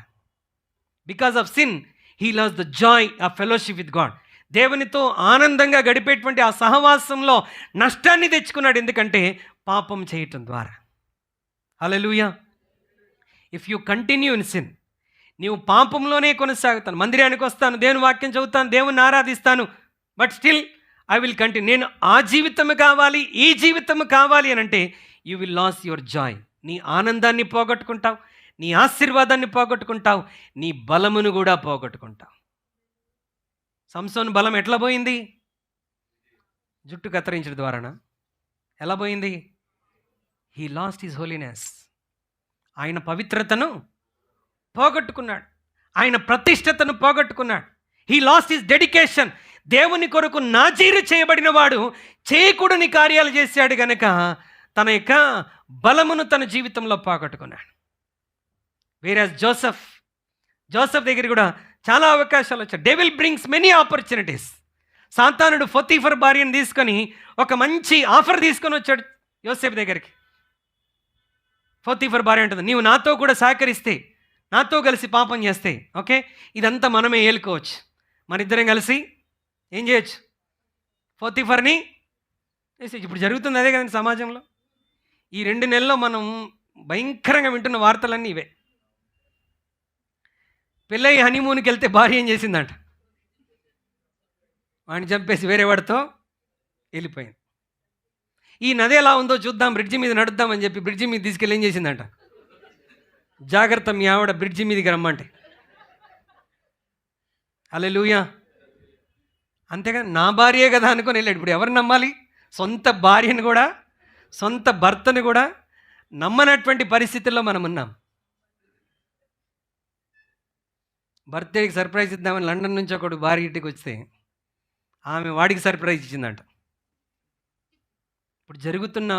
Because of sin he lost the joy of fellowship with God. దేవునితో ఆనందంగా గడిపేటువంటి ఆ సహవాసంలో నష్టాన్ని తెచ్చుకున్నాడు. ఎందుకంటే పాపం చేయటం ద్వారా. హల్లెలూయా. If you continue in sin, నీవు పాపంలోనే కొనసాగుతాను. మందిరానికి వస్తాను, దేవుని వాక్యం చదువుతాను, దేవుని ఆరాధిస్తాను, but still I will continue. నేను ఆ జీవితం కావాలి, ఈ జీవితం కావాలి అని అంటే you will lose your joy. నీ ఆనందాన్ని పోగొట్టుకుంటావు, నీ ఆశీర్వాదాన్ని పోగొట్టుకుంటావు, నీ బలమును కూడా పోగొట్టుకుంటావు. సంసోను బలం ఎట్లా పోయింది? జుట్టు కత్తిరించడం ద్వారానా? ఎలా పోయింది? He lost his holiness. ఆయన పవిత్రతను పోగొట్టుకున్నాడు, ఆయన ప్రతిష్టతను పోగొట్టుకున్నాడు. He lost his dedication. దేవుని కొరకు నాజీరు చేయబడిన వాడు చేయకూడని కార్యాలు చేశాడు గనక తన యొక్క బలమును తన జీవితంలో పోగొట్టుకున్నాడు. వేరే జోసెఫ్ దగ్గర కూడా చాలా అవకాశాలు వచ్చాయి. Devil brings many opportunities. సాతానుడు పొతీఫర్ భార్యను తీసుకొని ఒక మంచి ఆఫర్ తీసుకొని వచ్చాడు యోసేపు దగ్గరికి. పొతీఫర్ భార్య అంటుంది, నీవు నాతో కూడా సహకరిస్తే, నాతో కలిసి పాపం చేస్తే ఓకే, ఇదంతా మనమే ఏలుకోవచ్చు, మన ఇద్దరం కలిసి ఏం చేయొచ్చు, పొతీఫర్ని వేసి. ఇప్పుడు జరుగుతుంది అదే కదండి సమాజంలో. ఈ 2 నెలల్లో మనం భయంకరంగా వింటున్న వార్తలన్నీ ఇవే. పెళ్ళయి హనీమూన్కి వెళ్తే భార్య ఏం చేసిందంట, వాడిని చంపేసి వేరే వాడితో వెళ్ళిపోయింది. ఈ నది ఎలా ఉందో చూద్దాం, బ్రిడ్జి మీద నడుద్దామని చెప్పి బ్రిడ్జి మీద తీసుకెళ్ళి ఏం చేసిందంట, జాగ్రత్త మీ ఆవిడ బ్రిడ్జి మీదకి రమ్మంటే. హల్లెలూయా. అంతేగా నా భార్యే కదా అనుకొని వెళ్ళాడు. ఇప్పుడు ఎవరు నమ్మాలి? సొంత భార్యను కూడా, సొంత భర్తను కూడా నమ్మనటువంటి పరిస్థితుల్లో మనం ఉన్నాం. బర్త్డేకి సర్ప్రైజ్ ఇద్దామని లండన్ నుంచి ఒకడు భార్య ఇంటికి వస్తే ఆమె వాడికి సర్ప్రైజ్ ఇచ్చిందంట. ఇప్పుడు జరుగుతున్న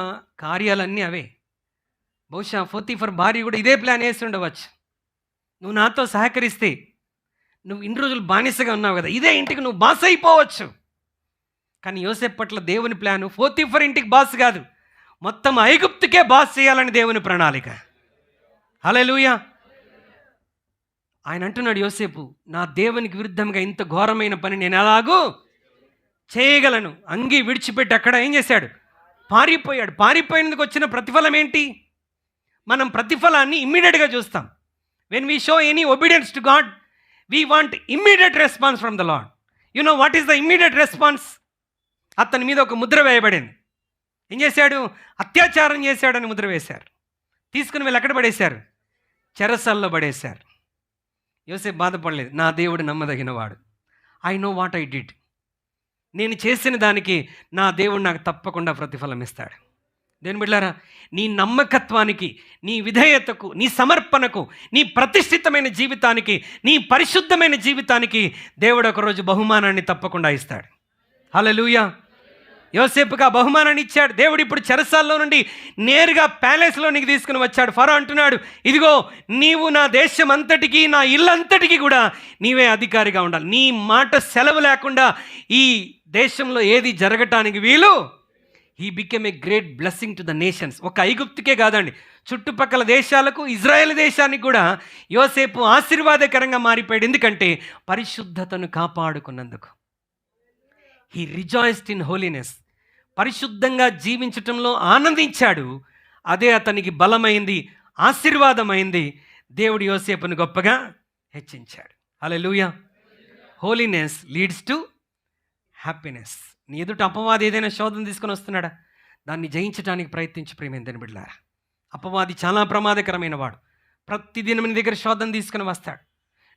కార్యాలన్నీ అవే. బహుశా పొతీఫర్ భార్య కూడా ఇదే ప్లాన్ వేసి ఉండవచ్చు. నువ్వు నాతో సహకరిస్తే, నువ్వు ఇన్ని రోజులు బానిసగా ఉన్నావు కదా, ఇదే ఇంటికి నువ్వు బాస్ అయిపోవచ్చు. కానీ యోసేపు పట్ల దేవుని ప్లాను పొతీఫర్ ఇంటికి బాస్ కాదు, మొత్తం ఐగుప్తుకే బాస్ చేయాలని దేవుని ప్రణాళిక. హల్లెలూయా. ఆయన అంటున్నాడు యోసేపు, నా దేవునికి విరుద్ధంగా ఇంత ఘోరమైన పని నేను ఎలాగూ చేయగలను. అంగీ విడిచిపెట్టి అక్కడ ఏం చేశాడు, పారిపోయాడు. పారిపోయినందుకు వచ్చిన ప్రతిఫలం ఏంటి? మనం ప్రతిఫలాన్ని ఇమ్మీడియట్గా చూస్తాం. When we show any obedience to God, we want immediate response from the lord. You know what is the immediate response? అతని మీద ఒక ముద్ర వేయబడింది. ఏం చేశాడు? అత్యాచారం చేశాడని ముద్ర వేశారు. తీసుకుని వీళ్ళు ఎక్కడ పడేశారు? చెరసల్లో పడేశారు. యోసేపు బాధపడలేదు, నా దేవుడు నమ్మదగినవాడు. I know what I did. నేను చేసిన దానికి నా దేవుడు నాకు తప్పకుండా ప్రతిఫలం ఇస్తాడు. దేని బిడ్డలారా, నీ నమ్మకత్వానికి, నీ విధేయతకు, నీ సమర్పణకు, నీ ప్రతిష్ఠితమైన జీవితానికి, నీ పరిశుద్ధమైన జీవితానికి దేవుడు ఒకరోజు బహుమానాన్ని తప్పకుండా ఇస్తాడు. హల్లెలూయా. యోసేపుకి ఆ బహుమానాన్ని ఇచ్చాడు దేవుడు. ఇప్పుడు చెరసాల్లో నుండి నేరుగా ప్యాలెస్లోనికి తీసుకుని వచ్చాడు. ఫరో అంటున్నాడు, ఇదిగో నీవు నా దేశం అంతటికి, నా ఇల్లంతటికి కూడా నీవే అధికారిగా ఉండాలి. నీ మాట సెలవు లేకుండా ఈ దేశంలో ఏది జరగటానికి వీలు. He became a great blessing to the nations. ఒక ఐగుప్తుకే కాదండి, చుట్టుపక్కల దేశాలకు, ఇజ్రాయెల్ దేశానికి కూడా యోసేపు ఆశీర్వాదకరంగా మారిపోయాడు. ఎందుకంటే పరిశుద్ధతను కాపాడుకున్నందుకు. He rejoiced in holiness. పరిశుద్ధంగా జీవించటంలో ఆనందించాడు. అదే అతనికి బలమైంది, ఆశీర్వాదమైంది. దేవుడు యోసేపును గొప్పగా హెచ్చించాడు. హల్లెలూయా. Holiness leads to happiness. నీ ఎదుట అపవాది ఏదైనా శోధన తీసుకొని వస్తున్నాడా, దాన్ని జయించడానికి ప్రయత్నించి ప్రేమేందని బిడ్డలారా. అపవాది చాలా ప్రమాదకరమైన వాడు. ప్రతిదినం నీ దగ్గర శోధన తీసుకుని వస్తాడు.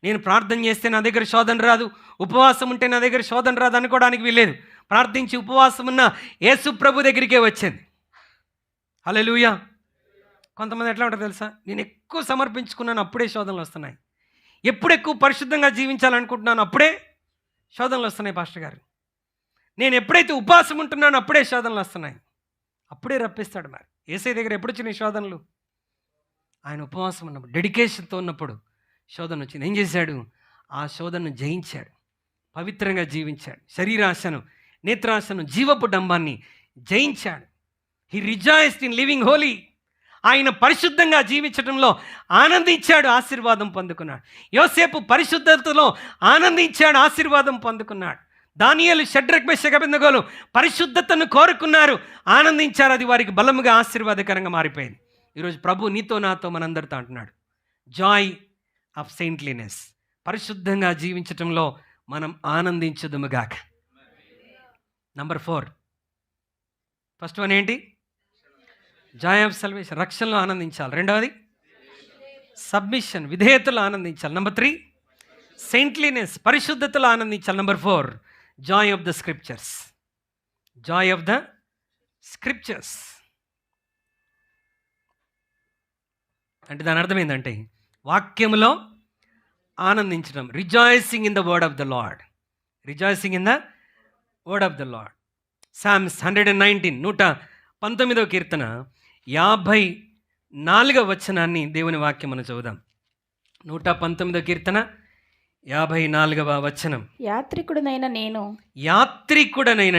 నేను ప్రార్థన చేస్తే నా దగ్గర శోధన రాదు, ఉపవాసం ఉంటే నా దగ్గర శోధన రాదు అనుకోవడానికి వీల్లేదు. ప్రార్థించి ఉపవాసం ఉన్న యేసు ప్రభు దగ్గరికే వచ్చింది. హల్లెలూయా. కొంతమంది ఎట్లా ఉంటారు తెలుసా, నేను ఎక్కువ సమర్పించుకున్నాను అప్పుడే శోధనలు వస్తున్నాయి, ఎప్పుడు ఎక్కువ పరిశుద్ధంగా జీవించాలనుకుంటున్నాను అప్పుడే శోధనలు వస్తున్నాయి పాస్టర్ గారు, నేను ఎప్పుడైతే ఉపవాసం ఉంటున్నానో అప్పుడే శోధనలు వస్తున్నాయి. అప్పుడే రప్పిస్తాడు. మరి యేసయ్య దగ్గర ఎప్పుడు వచ్చినాయి శోధనలు? ఆయన ఉపవాసం ఉన్నప్పుడు, డెడికేషన్తో ఉన్నప్పుడు శోధన వచ్చింది. ఏం చేశాడు? ఆ శోధనను జయించాడు, పవిత్రంగా జీవించాడు. శరీరాశను, నేత్రాశను, జీవపు డంబాన్ని జయించాడు. He rejoiced in living holy. ఆయన పరిశుద్ధంగా జీవించడంలో ఆనందించాడు, ఆశీర్వాదం పొందుకున్నాడు. యోసేపు పరిశుద్ధతలో ఆనందించాడు, ఆశీర్వాదం పొందుకున్నాడు. దానియేలు, షడ్రక్, మెషక్, అబేద్నెగోలు పరిశుద్ధతను కోరుకున్నారు, ఆనందించారు. అది వారికి బలముగా ఆశీర్వాదకరంగా మారిపోయింది. ఈరోజు ప్రభు నీతో నాతో మనందరితో అంటున్నాడు, జాయ్ ఆఫ్ సెయింట్లీనెస్. పరిశుద్ధంగా జీవించటంలో మనం ఆనందించదుముగాక. నంబర్ 4, ఫస్ట్ వన్ ఏంటి? జాయ్ ఆఫ్ సల్వేషన్, రక్షణలో ఆనందించాలి. రెండవది సబ్మిషన్, విధేయతలో ఆనందించాలి. నంబర్ 3 సెయింట్లీనెస్, పరిశుద్ధతలో ఆనందించాలి. Number 4, joy of the scriptures. Joy of the scriptures అంటే దాని అర్థం ఏంటంటే వాక్యములో ఆనందించడం. Rejoicing in the word of the Lord. Rejoicing in the word of the Lord. Psalms 119, 119వ కీర్తన 54వ వచనాన్ని దేవుని వాక్యం మనం చదువుదాం. 119వ కీర్తన 54వ వచనం. యాత్రికుడనైన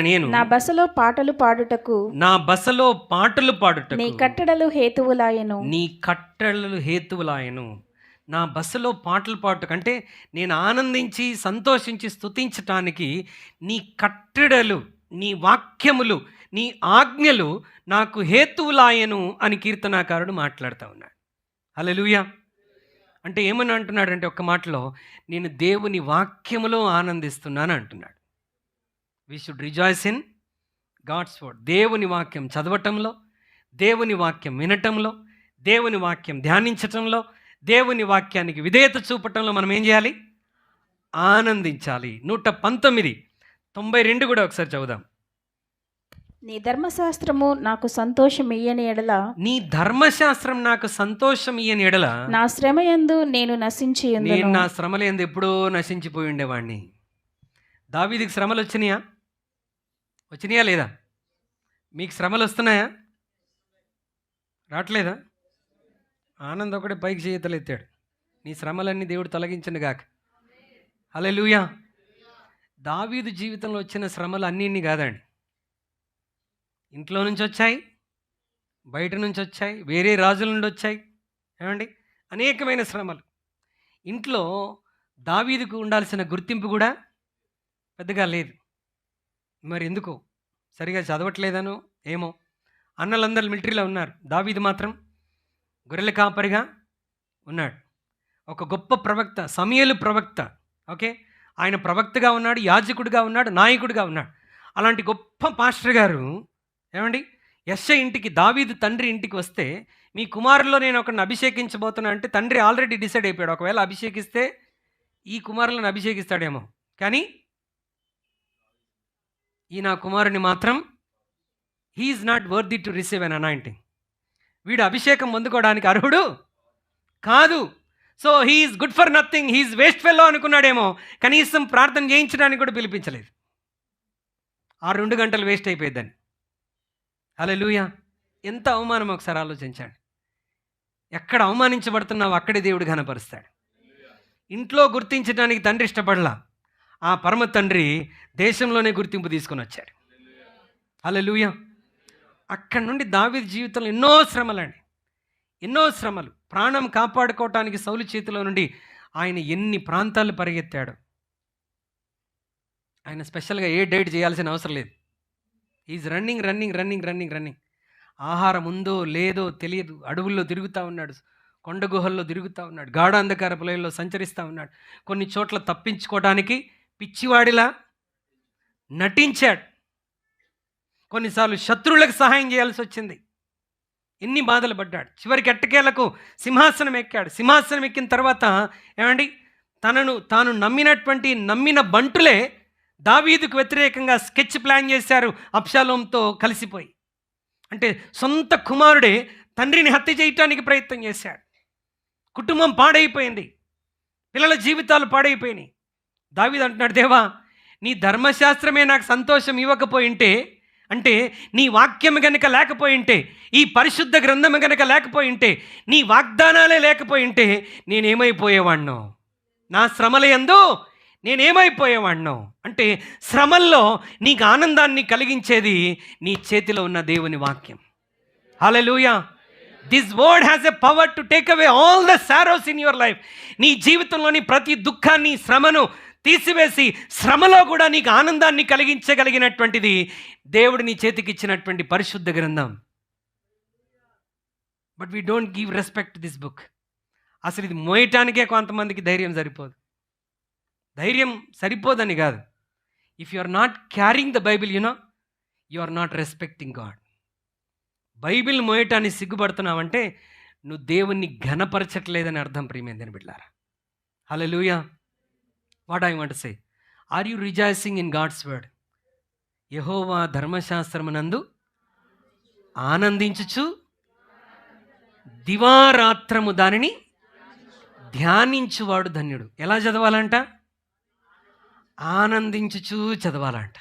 నేను నా బసలో పాటలు పాడుటకు నీ కట్టడలు హేతువులాయను. నా బసలో పాటలు పాడుటకు అంటే నేను ఆనందించి సంతోషించి స్తుతించటానికి నీ కట్టడలు, నీ వాక్యములు, నీ ఆజ్ఞలు నాకు హేతువులాయను అని కీర్తనాకారుడు మాట్లాడుతూ ఉన్నాడు. హల్లెలూయా. అంటే ఏమని అంటున్నాడంటే ఒక్క మాటలో నేను దేవుని వాక్యములో ఆనందిస్తున్నాను అంటున్నాడు. We should rejoice in God's word. దేవుని వాక్యం చదవటంలో, దేవుని వాక్యం వినటంలో, దేవుని వాక్యం ధ్యానించటంలో, దేవుని వాక్యానికి విధేయత చూపటంలో మనం ఏం చేయాలి? ఆనందించాలి. 119:92 కూడా ఒకసారి చదువుదాం. నీ ధర్మశాస్త్రము నాకు సంతోషం ఇయ్యని ఎడల నా శ్రమయందు నేను నా శ్రమల యందు ఎప్పుడో నశించిపోయి ఉండేవాడిని. దావీదుకి శ్రమలు వచ్చినాయా లేదా? మీకు శ్రమలు వస్తున్నాయా? రావట్లేదా? ఆనంద్ ఒకటే పైకి చేతులు ఎత్తాడు. నీ శ్రమలన్నీ దేవుడు తొలగించండు గాక. హల్లెలూయా. దావీదు జీవితంలో వచ్చిన శ్రమలు అన్నీ కాదండి. ఇంట్లో నుంచి వచ్చాయి, బయట నుంచి వచ్చాయి, వేరే రాజుల నుండి వచ్చాయి. ఏమండి? అనేకమైన శ్రమలు. ఇంట్లో దావీదుకు ఉండాల్సిన గుర్తింపు కూడా పెద్దగా లేదు. మరి ఎందుకు? సరిగా చదవట్లేదనో ఏమో. అన్నలందరూ మిలిటరీలో ఉన్నారు, దావీదు మాత్రం గొర్రెల కాపరిగా ఉన్నాడు. ఒక గొప్ప ప్రవక్త, సమూయేలు ప్రవక్త. ఓకే, ఆయన ప్రవక్తగా ఉన్నాడు, యాజకుడిగా ఉన్నాడు, నాయకుడిగా ఉన్నాడు. అలాంటి గొప్ప పాస్టర్ గారు ఏమండి యెష్షై ఇంటికి, దావీదు తండ్రి ఇంటికి వస్తే, మీ కుమారుల్లో నేను ఒకరిని అభిషేకించబోతున్నా అంటే తండ్రి ఆల్రెడీ డిసైడ్ అయిపోయాడు. ఒకవేళ అభిషేకిస్తే ఈ కుమారులను అభిషేకిస్తాడేమో, కానీ ఈ నా కుమారుని మాత్రం he's not worthy to receive an anointing. వీడు అభిషేకం పొందుకోవడానికి అర్హుడు కాదు. So he's good for nothing, he's waste fellow అనుకున్నాడేమో. కనీసం ప్రార్థన చేయించడానికి కూడా పిలిపించలేదు. ఆ 2 గంటలు వేస్ట్ అయిపోయిందని. హల్లెలూయా. ఎంత అవమానం ఒకసారి ఆలోచించండి. ఎక్కడ అవమానించబడుతున్నావు అక్కడే దేవుడు ఘనపరుస్తాడు. ఇంట్లో గుర్తించడానికి తండ్రి ఇష్టపడలా, ఆ పరమ తండ్రి దేశంలోనే గుర్తింపు తీసుకొని వచ్చాడు. హల్లెలూయా. అక్కడి నుండి దావీదు జీవితంలో ఎన్నో శ్రమలండి, ఎన్నో శ్రమలు. ప్రాణం కాపాడుకోవటానికి సౌలు చేతిలో నుండి ఆయన ఎన్ని ప్రాంతాలు పరిగెత్తాడు. ఆయన స్పెషల్గా ఏ డైట్ చేయాల్సిన అవసరం లేదు. Is running. ఆహారం ఉందో లేదో తెలియదు. అడవుల్లో తిరుగుతూ ఉన్నాడు, కొండ గుహల్లో తిరుగుతూ ఉన్నాడు, గాఢ అంధకార పొలంలో సంచరిస్తూ ఉన్నాడు. కొన్ని చోట్ల తప్పించుకోవడానికి పిచ్చివాడిలా నటించాడు. కొన్నిసార్లు శత్రువులకు సహాయం చేయాల్సి వచ్చింది. ఎన్ని బాధలు పడ్డాడు. చివరికి ఎట్టకేలకు సింహాసనం ఎక్కాడు. సింహాసనం ఎక్కిన తర్వాత ఏమండి, తాను నమ్మిన బంటులే దావీదుకు వ్యతిరేకంగా స్కెచ్ ప్లాన్ చేశారు అబ్షాలోంతో కలిసిపోయి. అంటే సొంత కుమారుడే తండ్రిని హత్య చేయటానికి ప్రయత్నం చేశాడు. కుటుంబం పాడైపోయింది, పిల్లల జీవితాలు పాడైపోయినాయి. దావీదు అంటున్నాడు, దేవా నీ ధర్మశాస్త్రమే నాకు సంతోషం ఇవ్వకపోయింటే, అంటే నీ వాక్యం గనక లేకపోయింటే, ఈ పరిశుద్ధ గ్రంథం గనక లేకపోయింటే, నీ వాగ్దానాలే లేకపోయింటే నేనేమైపోయేవాణ్ణో, నా శ్రమల యందు నేనేమైపోయేవాణ్ణో. అంటే శ్రమల్లో నీకు ఆనందాన్ని కలిగించేది నీ చేతిలో ఉన్న దేవుని వాక్యం. హల్లెలూయా. This word has a power to take away all the sorrows in your life. నీ జీవితంలోని ప్రతి దుఃఖాన్ని, శ్రమను తీసివేసి శ్రమలో కూడా నీకు ఆనందాన్ని కలిగించగలిగినటువంటిది దేవుడు నీ చేతికి ఇచ్చినటువంటి పరిశుద్ధ గ్రంథం. But we don't give respect this book. అసలు ఇది మోయటానికే కొంతమందికి ధైర్యం సరిపోదు. ధైర్యం సరిపోదని కాదు, if you are not carrying the Bible, you are not respecting God. Bible మోయటాన్ని సిగ్గుపడుతున్నావంటే నువ్వు దేవుణ్ణి ఘనపరచట్లేదని అర్థం. ప్రియమైనదని బిడ్డలారా, హల్లెలూయా. What I want say, are you rejoicing in God's word? యెహోవా ధర్మశాస్త్రమునందు ఆనందించుచు దివారాత్రము దానిని ధ్యానించువాడు ధన్యుడు. ఎలా చదవాలంట? ఆనందించుచూ చదవాలంట.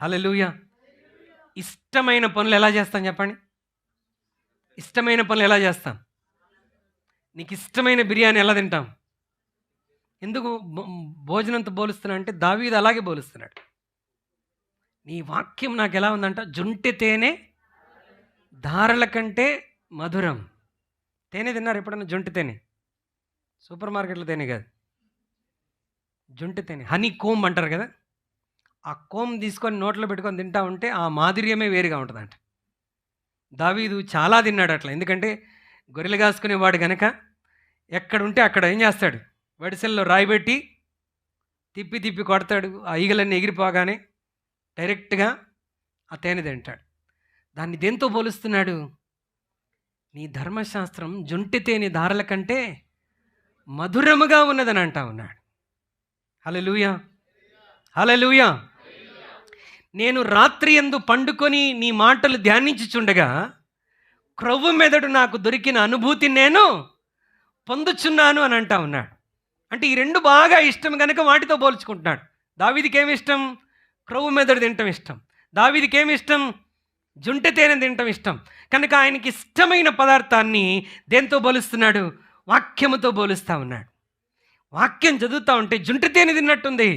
హల్లెలూయా. ఇష్టమైన పనులు ఎలా చేస్తాం చెప్పండి? ఇష్టమైన పనులు ఎలా చేస్తాం? నీకు ఇష్టమైన బిర్యానీ ఎలా తింటాం? ఎందుకు భోజనంతో పోలుస్తున్నా అంటే దావీదు అలాగే పోలుస్తున్నాడు. నీ వాక్యం నాకు ఎలా ఉందంట, జుంటె తేనె ధారల కంటే మధురం. తేనె తిన్నారు ఎప్పుడన్నా? జుంటె తేనె, సూపర్ మార్కెట్లో తేనె కాదు, జుంటె తేనె, హనీ కోమ్ అంటారు కదా. ఆ కోమ్ తీసుకొని నోట్లో పెట్టుకొని తింటా ఉంటే ఆ మాధుర్యమే వేరుగా ఉంటుందంట. దావీదు చాలా తిన్నాడు అట్లా. ఎందుకంటే గొర్రెలు కాసుకునేవాడు గనక ఎక్కడుంటే అక్కడ ఏం చేస్తాడు, వడిసెల్లో రాయిబెట్టి తిప్పి తిప్పి కొడతాడు. ఆ ఈగలన్నీ ఎగిరిపోగానే డైరెక్ట్గా ఆ తేనె తింటాడు. దాన్ని దేంతో పోలుస్తున్నాడు? నీ ధర్మశాస్త్రం జుంటె తేనె ధారల కంటే మధురముగా ఉన్నదని అంటా ఉన్నాడు. హల్లెలూయా, హల్లెలూయా. నేను రాత్రి యందు పండుకొని నీ మాటలు ధ్యానించుచుండగా క్రొవ్వు మెదడు నాకు దొరికిన అనుభూతిని నేను పొందుచున్నాను అని అంటా ఉన్నాడు. అంటే ఈ రెండు బాగా ఇష్టం కనుక వాటితో పోల్చుకుంటున్నాడు. దావీదికి ఏమి ఇష్టం? క్రొవ్వు మెదడు తినటం ఇష్టం. దావీదికి ఏమి ఇష్టం? జుంటె తేనె తినటం ఇష్టం. కనుక ఆయనకి ఇష్టమైన పదార్థాన్ని దేంతో పోలుస్తున్నాడు? వాక్యముతో పోలుస్తూ ఉన్నాడు. వాక్యం చదువుతూ ఉంటే జుంటె తేనె తిన్నట్టుంది,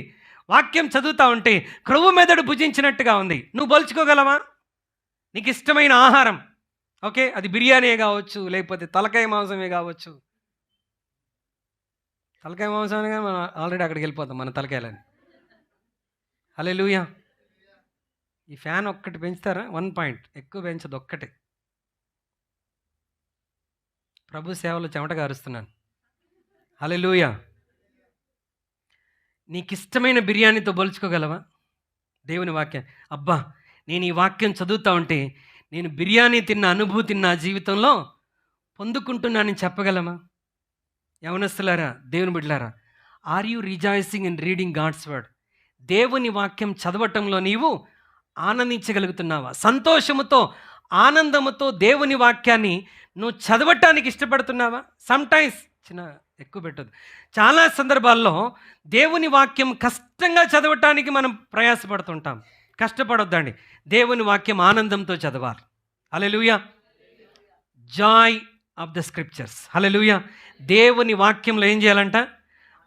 వాక్యం చదువుతూ ఉంటే క్రొవ్వు మెదడు భుజించినట్టుగా ఉంది. నువ్వు పోల్చుకోగలవా? నీకు ఇష్టమైన ఆహారం, ఓకే, అది బిర్యానీ కావచ్చు, లేకపోతే తలకాయ మాంసమే కావచ్చు. తలకాయ మాంసం అనగా మనం ఆల్రెడీ అక్కడికి వెళ్ళిపోతాం మన తలకాయలని. హల్లెలూయా. ఈ ఫ్యాన్ ఒక్కటి పెంచుతారా? 1 పాయింట్, ఎక్కువ పెంచదు, ఒక్కటే. ప్రభు సేవలో చెమట కారుస్తున్నాను. హల్లెలూయా. నీకు ఇష్టమైన బిర్యానీతో పోల్చుకోగలవా దేవుని వాక్యం? అబ్బా, నేను ఈ వాక్యం చదువుతా ఉంటే నేను బిర్యానీ తిన్న అనుభూతిని నా జీవితంలో పొందుకుంటున్నానని చెప్పగలమా? యవనస్తులారా, దేవుని బిడ్డలారా, are you rejoicing in reading God's word? దేవుని వాక్యం చదవటంలో నీవు ఆనందించగలుగుతున్నావా? సంతోషముతో, ఆనందముతో దేవుని వాక్యాన్ని నువ్వు చదవటానికి ఇష్టపడుతున్నావా? సమ్టైమ్స్ ఎక్కువ పెట్టదు, చాలా సందర్భాల్లో దేవుని వాక్యం కష్టంగా చదవటానికి మనం ప్రయాసపడుతుంటాం. కష్టపడొద్దండి, దేవుని వాక్యం ఆనందంతో చదవాలి. హల్లెలూయా. Joy of the scriptures. హల్లెలూయా. దేవుని వాక్యంలో ఏం చేయాలంట?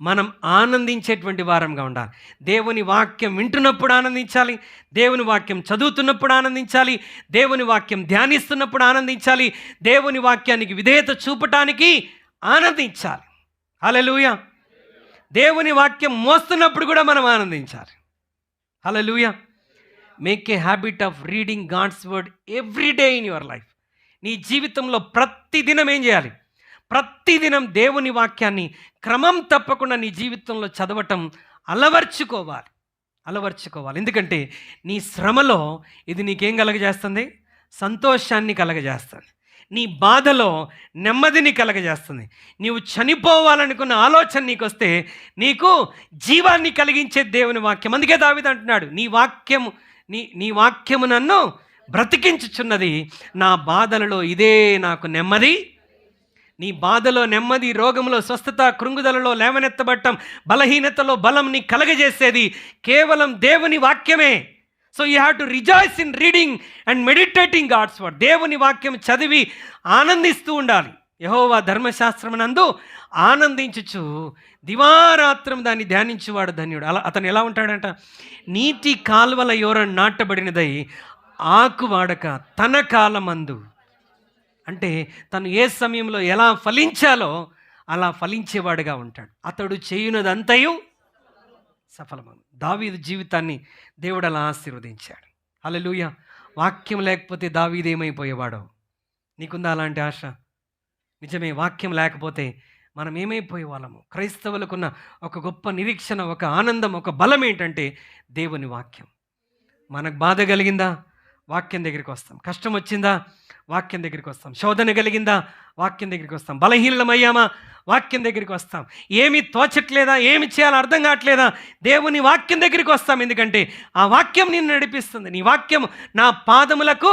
మనం ఆనందించేటువంటి వారంగా ఉండాలి. దేవుని వాక్యం వింటున్నప్పుడు ఆనందించాలి, దేవుని వాక్యం చదువుతున్నప్పుడు ఆనందించాలి, దేవుని వాక్యం ధ్యానిస్తున్నప్పుడు ఆనందించాలి, దేవుని వాక్యానికి విధేయత చూపటానికి ఆనందించాలి. హల్లెలూయా. దేవుని వాక్యం మోస్తున్నప్పుడు కూడా మనం ఆనందించాలి. హల్లెలూయా. Make a habit of reading God's word every day in your life. నీ జీవితంలో ప్రతిదినం ఏం చేయాలి? ప్రతిదినం దేవుని వాక్యాన్ని క్రమం తప్పకుండా నీ జీవితంలో చదవటం అలవర్చుకోవాలి. ఎందుకంటే నీ శ్రమలో ఇది నీకేం కలగజేస్తుంది? సంతోషాన్ని కలగజేస్తుంది. నీ బాధలో నెమ్మదిని కలగజేస్తుంది. నీవు చనిపోవాలనుకున్న ఆలోచన నీకు వస్తే నీకు జీవాన్ని కలిగించే దేవుని వాక్యం. అందుకే దావీదు అంటున్నాడు, నీ వాక్యము నన్ను బ్రతికించుచున్నది, నా బాధలలో ఇదే నాకు నెమ్మది. నీ బాధలో నెమ్మది, రోగంలో స్వస్థత, కృంగుదలలో లేవనెత్తబట్టం, బలహీనతలో బలం నీ కలగజేసేది కేవలం దేవుని వాక్యమే. So you have to rejoice in reading and meditating God's word. దేవుని వాక్యం చదివి ఆనందిస్తూ ఉండాలి. యెహోవా ధర్మశాస్త్రమునందు ఆనందించుచు దివారాత్రం దాన్ని ధ్యానించువాడు ధన్యుడు. అతను ఎలా ఉంటాడంట? నీటి కాల్వల యోర నాటబడినదై ఆకు వాడక తన కాలమందు. అంటే తను ఏ సమయంలో ఎలా ఫలించాలో అలా ఫలించేవాడుగా ఉంటాడు. అతడు చేయునదంతయు సఫలమను. దావీదు జీవితాన్ని దేవుడు అలా ఆశీర్వదించాడు. హల్లెలూయా. వాక్యం లేకపోతే దావీదు ఏమైపోయేవాడో. నీకుందా అలాంటి ఆశ? నిజమే, వాక్యం లేకపోతే మనం ఏమైపోయే వాళ్ళము. క్రైస్తవులకున్న ఒక గొప్ప నిరీక్షణ, ఒక ఆనందం, ఒక బలం ఏంటంటే దేవుని వాక్యం. మనకు బాధ కలిగిందా, వాక్యం దగ్గరికి వస్తాం. కష్టం వచ్చిందా? వాక్యం దగ్గరికి వస్తాం. శోధన కలిగిందా? వాక్యం దగ్గరికి వస్తాం. బలహీనమయ్యామా? వాక్యం దగ్గరికి వస్తాం. ఏమి తోచట్లేదా? ఏమి చేయాలో అర్థం కావట్లేదా? దేవుని వాక్యం దగ్గరికి వస్తాం. ఎందుకంటే ఆ వాక్యం నిన్ను నడిపిస్తుంది. నీ వాక్యం నా పాదములకు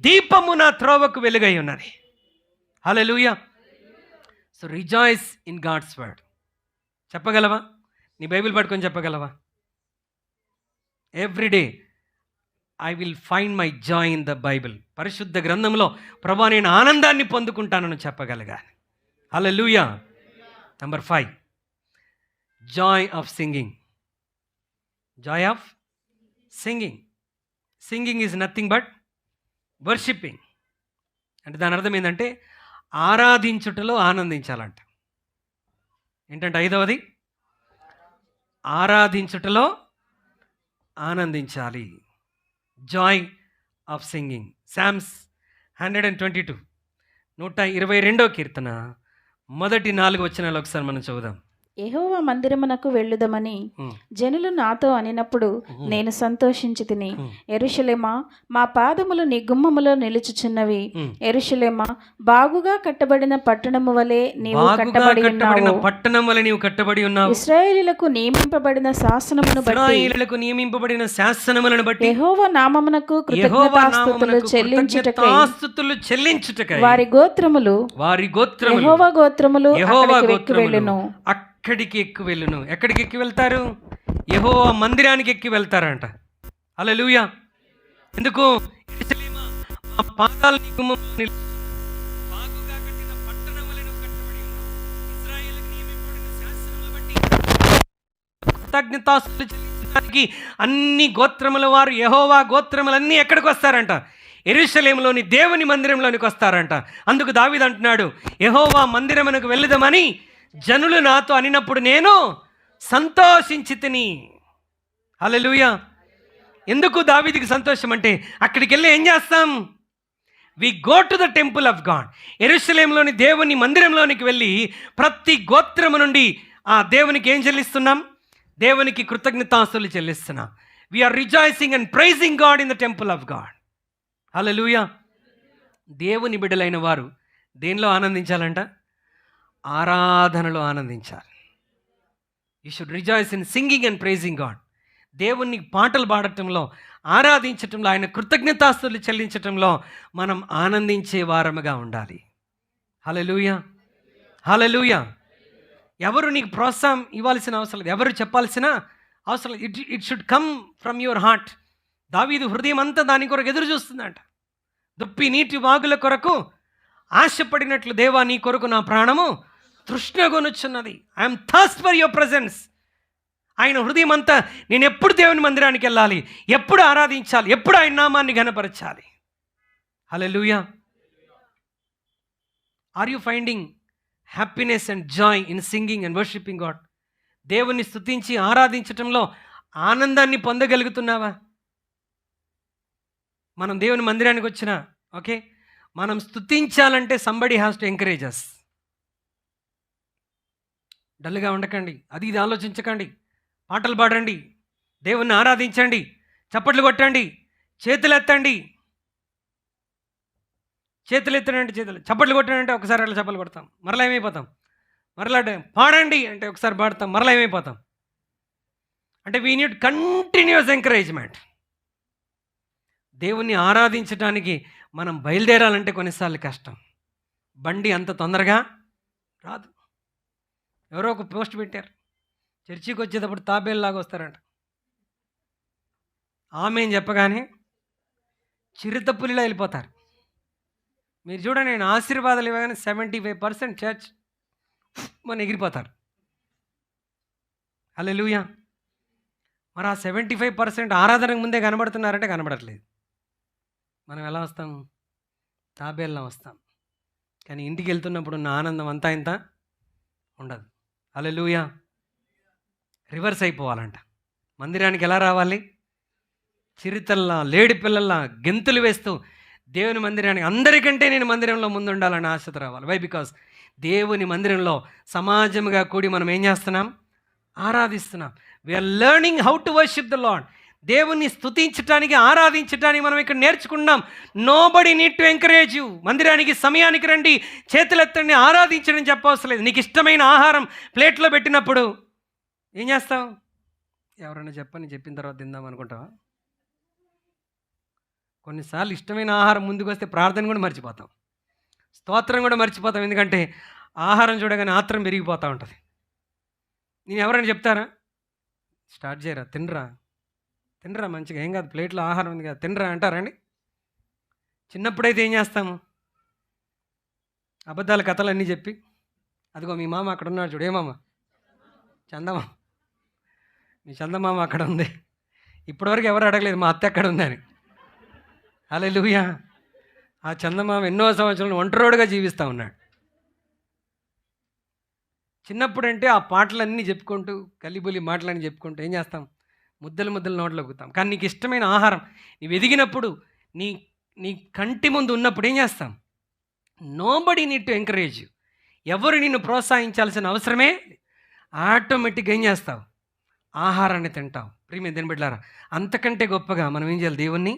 దీపము, నా త్రోవకు వెలుగై ఉన్నది. హల్లెలూయా. So rejoice in God's word. చెప్పగలవా? నీ బైబిల్ పట్టుకొని చెప్పగలవా? Everyday I will find my joy in the Bible. పరిశుద్ధ గ్రంథంలో ప్రభా నేను ఆనందాన్ని పొందుకుంటానని చెప్పగలగాలి. హల్లెలూయా. Number 5, joy of singing. Joy of singing. Singing is nothing but worshipping. అంటే దాని అర్థం ఏంటంటే ఆరాధించుటలో ఆనందించాలంట. ఏంటంటే 5వది, ఆరాధించుటలో ఆనందించాలి. Joy of singing. సామ్స్ 122, 122వ కీర్తన మొదటి 4 వచనాలు ఒకసారి మనం చదువుదాం. యెహోవా మందిరమునకు వెళ్ళుదమని జనులు నాతో అనినప్పుడు నేను సంతోషించి తిని, యెరూషలేమా మా పాదములు నీ గుమ్మములో నిలుచుచున్నవి. యెరూషలేమా బాగుగా కట్టబడిన పట్టణము వలె నీవు కట్టబడి ఉన్నావు. పట్టణం వలె నీవు కట్టబడి ఉన్నావు. ఇశ్రాయేలీయులకు నియమింపబడిన శాసనమును బట్టి, ఇశ్రాయేలీయులకు నియమింపబడిన శాసనములను బట్టి యెహోవా నామమునకు కృతజ్ఞతాస్తుతులు చెల్లించుటకై వారి గోత్రములు యెహోవా గోత్రములు అక్కడికి వెళ్ళును. ఎక్కడికి ఎక్కి వెళ్ళును? ఎక్కడికి ఎక్కి వెళ్తారు? యెహోవా మందిరానికి ఎక్కి వెళ్తారంట. హల్లెలూయా. ఎందుకు? యెరూషలేమా మా పాదాలు నీ గుమ్మములో నిలుచు, బాగుగా కట్టిన పట్టణం వలె నువ్వు కట్టబడి ఉన్నావు. ఇశ్రాయేలుకు నియమింపబడిన శాసనములను బట్టి కృతజ్ఞతాస్తుతులు చెల్లించడానికి అన్ని గోత్రముల వారు, యెహోవా గోత్రములన్నీ ఎక్కడికి వస్తారంట? యెరూషలేములోని దేవుని మందిరంలోనికి వస్తారంట. అందుకు దావీదు అంటున్నాడు, యెహోవా మందిరమునకు వెళ్ళుదామని జనులు నాతో అనినప్పుడు నేను సంతోషించి తిని. హల్లెలూయా. ఎందుకు దావీదుకి సంతోషం అంటే అక్కడికి వెళ్ళి ఏం చేస్తాం? We go to the temple of God. యెరూషలేములోని దేవుని మందిరంలోనికి వెళ్ళి ప్రతి గోత్రము నుండి ఆ దేవునికి ఏం చెల్లిస్తున్నాం? దేవునికి కృతజ్ఞతాస్తుతులు చెల్లిస్తున్నాం. We are rejoicing and praising God in the temple of God. హల్లెలూయా. దేవుని బిడ్డలైన వారు దేనిలో ఆనందించాలంట? ఆరాధనలో ఆనందించాలి. You should rejoice in singing and praising God. దేవుని పాటలు పాడటంలో, ఆరాధించటంలో, ఆయన కృతజ్ఞతాస్తుతులు చెల్లించటంలో మనం ఆనందించే వారముగా ఉండాలి. హల్లెలూయా. హల్లెలూయా. ఎవరు నీకు ప్రోత్సాహం ఇవ్వాల్సిన అవసరం లేదు, ఎవరు చెప్పాల్సిన అవసరం లేదు. It should come from your heart. దావీదు హృదయం అంతా దాని కొరకు ఎదురు చూస్తుందంట. దుప్పి నీటి వాగుల కొరకు ఆశపడినట్లు దేవా నీ కొరకు నా ప్రాణము తృష్ణగొనుచున్నది. I'm thirst for your presence. ఆయన హృదయం అంతా నేను ఎప్పుడు దేవుని మందిరానికి వెళ్ళాలి, ఎప్పుడు ఆరాధించాలి, ఎప్పుడు ఆయన నామాన్ని ఘనపరచాలి. హల్లెలూయా. Are you finding happiness and joy in singing and worshipping God? దేవుని స్తుతించి ఆరాధించటంలో ఆనందాన్ని పొందగలుగుతున్నావా? మనం దేవుని మందిరానికి వచ్చిన ఓకే, మనం స్తుతించాలంటే somebody has to encourage us. డల్గా ఉండకండి, అది ఇది ఆలోచించకండి. పాటలు పాడండి, దేవుణ్ణి ఆరాధించండి, చప్పట్లు కొట్టండి, చేతులు ఎత్తండి. చేతులు ఎత్తనంటే చేతులు, చప్పట్లు కొట్టండి ఒకసారి అట్లా చప్పట్లు కొడతాం, మరలా ఏమైపోతాం? మరలా పాడండి అంటే ఒకసారి పాడతాం, మరలా ఏమైపోతాం? అంటే వీ నీడ్ కంటిన్యూస్ ఎంకరేజ్మెంట్. దేవుణ్ణి ఆరాధించడానికి మనం బయలుదేరాలంటే కొన్నిసార్లు కష్టం. బండి అంత తొందరగా రాదు. ఎవరో ఒక పోస్ట్ పెట్టారు, చర్చికి వచ్చేటప్పుడు తాబేలులాగా వస్తారంట. ఆమె చెప్పగానే చిరుతపులిలా వెళ్ళిపోతారు. మీరు చూడండి, నేను ఆశీర్వాదాలు ఇవ్వగానే 75% చర్చ్ మన ఎగిరిపోతారు. హల్లెలూయా. మరి ఆ 75% ఆరాధనకు ముందే కనబడుతున్నారంటే కనబడట్లేదు. మనం ఎలా వస్తాం? తాబేల్లా వస్తాం. కానీ ఇంటికి వెళ్తున్నప్పుడు ఉన్న ఆనందం అంతా ఇంత ఉండదు. హల్లెలూయా. రివర్స్ అయిపోవాలంట. మందిరానికి ఎలా రావాలి? చిరుతల్లా, లేడి పిల్లల్లా గెంతులు వేస్తూ దేవుని మందిరానికి, అందరికంటే నేను మందిరంలో ముందు ఉండాలని ఆశతో రావాలి. వై? బికాస్ దేవుని మందిరంలో సమాజముగా కూడి మనం ఏం చేస్తున్నాం? ఆరాధిస్తున్నాం. We are learning how to worship the Lord. దేవుణ్ణి స్తుతించటానికి, ఆరాధించటానికి మనం ఇక్కడ నేర్చుకున్నాం. Nobody need to encourage you. మందిరానికి సమయానికి రండి, చేతులెత్తండి, ఆరాధించడం చెప్పవసరం లేదు. నీకు ఇష్టమైన ఆహారం ప్లేట్లో పెట్టినప్పుడు ఏం చేస్తావు? ఎవరైనా చెప్పని చెప్పిన తర్వాత తిందాం అనుకుంటావా? కొన్నిసార్లు ఇష్టమైన ఆహారం ముందుకు వస్తే ప్రార్థన కూడా మర్చిపోతాం, స్తోత్రం కూడా మర్చిపోతాం. ఎందుకంటే ఆహారం చూడగానే ఆత్రం పెరిగిపోతూ ఉంటుంది. నేను ఎవరైనా చెప్తారా స్టార్ట్ చేయరా, తినరా తినరా మంచిగా, ఏం కాదు ప్లేట్లో ఆహారం ఉంది కదా తినరా అంటారండి? చిన్నప్పుడైతే ఏం చేస్తాము? అబద్ధాల కథలు అన్నీ చెప్పి, అదిగో మీ మామ అక్కడ ఉన్నాడు చూడు, ఏ మామ? చందమామ. మీ చందమామ అక్కడ ఉంది. ఇప్పటివరకు ఎవరు అడగలేదు మా అత్త ఎక్కడ ఉందని. హల్లెలూయా. ఆ చందమామ ఎన్నో సంవత్సరాలు ఒంటరోడుగా జీవిస్తూ ఉన్నాడు. చిన్నప్పుడు అంటే ఆ పాటలన్నీ చెప్పుకుంటూ, కలిబులి మాటలన్నీ చెప్పుకుంటూ ఏం చేస్తాం? ముద్దలు ముద్దలు నోట్లో గుతాం. కానీ నీకు ఇష్టమైన ఆహారం నీవు ఎదిగినప్పుడు, నీ నీ కంటి ముందు ఉన్నప్పుడు ఏం చేస్తాం? Nobody need to encourage you. ఎవరు నిన్ను ప్రోత్సహించాల్సిన అవసరమే. ఆటోమేటిక్గా ఏం చేస్తావు? ఆహారాన్ని తింటావు. ప్రియమైన దేవుని బిడ్డలారా, అంతకంటే గొప్పగా మనం ఏం చేయాలి? దేవుణ్ణి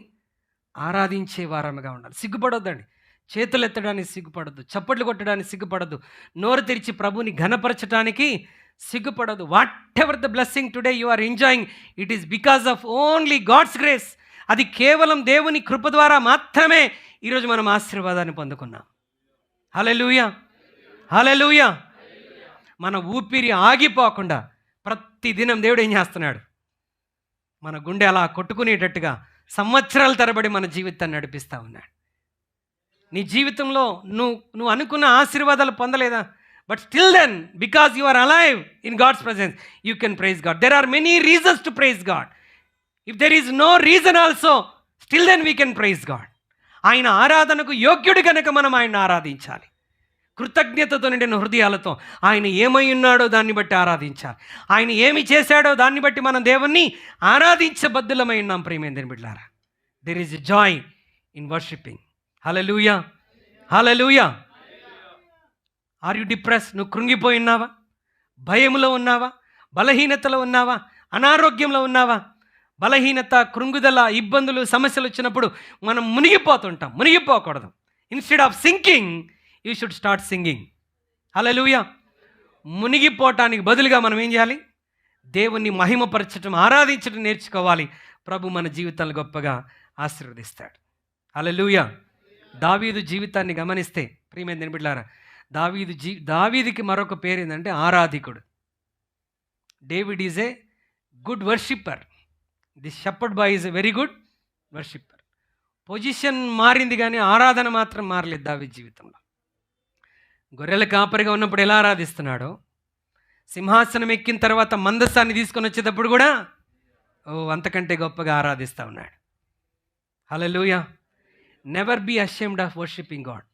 ఆరాధించే వారముగా ఉండాలి. సిగ్గుపడొద్దండి, చేతులు ఎత్తడానికి సిగ్గుపడద్దు, చప్పట్లు కొట్టడానికి సిగ్గుపడద్దు, నోరు తెరిచి ప్రభుని ఘనపరచడానికి సిగ్గుపడదు. Whatever the blessing today you are enjoying, it is because of only God's grace. అది కేవలం దేవుని కృప ద్వారా మాత్రమే ఈరోజు మనం ఆశీర్వాదాన్ని పొందుకున్నాం. హల్లెలూయా, హల్లెలూయా. మన ఊపిరి ఆగిపోకుండా ప్రతిదినం దేవుడు ఏం చేస్తున్నాడు? మన గుండె అలా కొట్టుకునేటట్టుగా సంవత్సరాల తరబడి మన జీవితాన్ని నడిపిస్తూ ఉన్నాడు. నీ జీవితంలో నువ్వు అనుకున్న ఆశీర్వాదాలు పొందలేదా? But still then, because you are alive in God's presence, you can praise God. There are many reasons to praise God. If there is no reason also, still then we can praise God. ఆయన ఆరాధనకు యోగ్యుడు కనుక మనం ఆయన ఆరాధించాలి. కృతజ్ఞతతో నిండిన హృదయాలతో ఆయన ఏమై ఉన్నాడో దాన్ని బట్టి ఆరాధించాలి. ఆయన ఏమి చేశాడో దాన్ని బట్టి మనం దేవుణ్ణి ఆరాధించబద్దులమై ఉన్నాం. ప్రియమైన దేవుని బిడ్డలారా, there is joy in worshipping. Hallelujah, hallelujah. Are you depress? నువ్వు కృంగిపోయి ఉన్నావా? భయంలో ఉన్నావా? బలహీనతలో ఉన్నావా? అనారోగ్యంలో ఉన్నావా? బలహీనత, కృంగుదల, ఇబ్బందులు, సమస్యలు వచ్చినప్పుడు మనం మునిగిపోతుంటాం. మునిగిపోకూడదు. Instead of sinking, you should start singing. హల్లెలూయా. మునిగిపోవటానికి బదులుగా మనం ఏం చేయాలి? దేవుణ్ణి మహిమపరచటం, ఆరాధించడం నేర్చుకోవాలి. ప్రభు మన జీవితాలను గొప్పగా ఆశీర్వదిస్తాడు. హల్లెలూయా. దావీదు జీవితాన్ని గమనిస్తే ప్రియమైన దేవుని బిడ్డలారా, దావీదుకి మరొక పేరు ఏంటంటే ఆరాధికుడు. David is a good worshipper. This shepherd boy is a very good worshipper. Position మారింది కానీ ఆరాధన మాత్రం మారలేదు దావీదు జీవితంలో. గొర్రెల కాపరిగా ఉన్నప్పుడు ఎలా ఆరాధిస్తున్నాడో, సింహాసనం ఎక్కిన తర్వాత మందసాన్ని తీసుకొని వచ్చేటప్పుడు కూడా అంతకంటే గొప్పగా ఆరాధిస్తూ ఉన్నాడు. హల్లెలూయా. Never be ashamed of worshipping God.